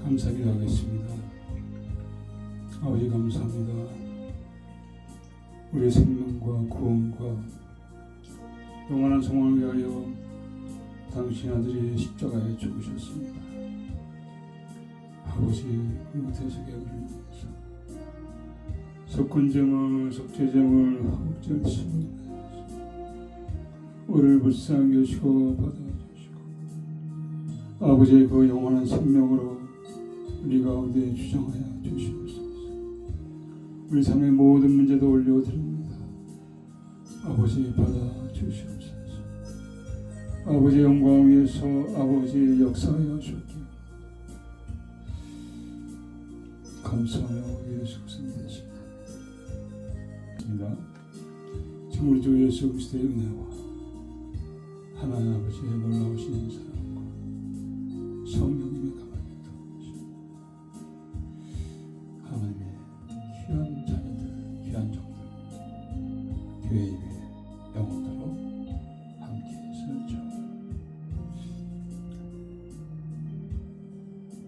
감사기도하겠습니다. 아버지 감사합니다. 우리의 생명과 구원과 영원한 소망을 위하여 당신 아들이 십자가에 죽으셨습니다. 아버지 그 대속의 우리를 위해서 석권쟁을 석죄쟁을 하옥절심을 우리를 불쌍히 여시고 받아주시고 아버지의 그 영원한 생명으로 우리 가운데 주장하여 주시옵소서. 우리 삶의 모든 문제도 올려드립니다. 아버지 받아주시옵소서. 아버지의 영광 위에서 아버지 역사하여 주옵소서. 감사하며 예수 그리스도의 대신 지금 우리 주 예수 그리스도의 은혜와 하나님 아버지의 놀라우신 사랑과 성령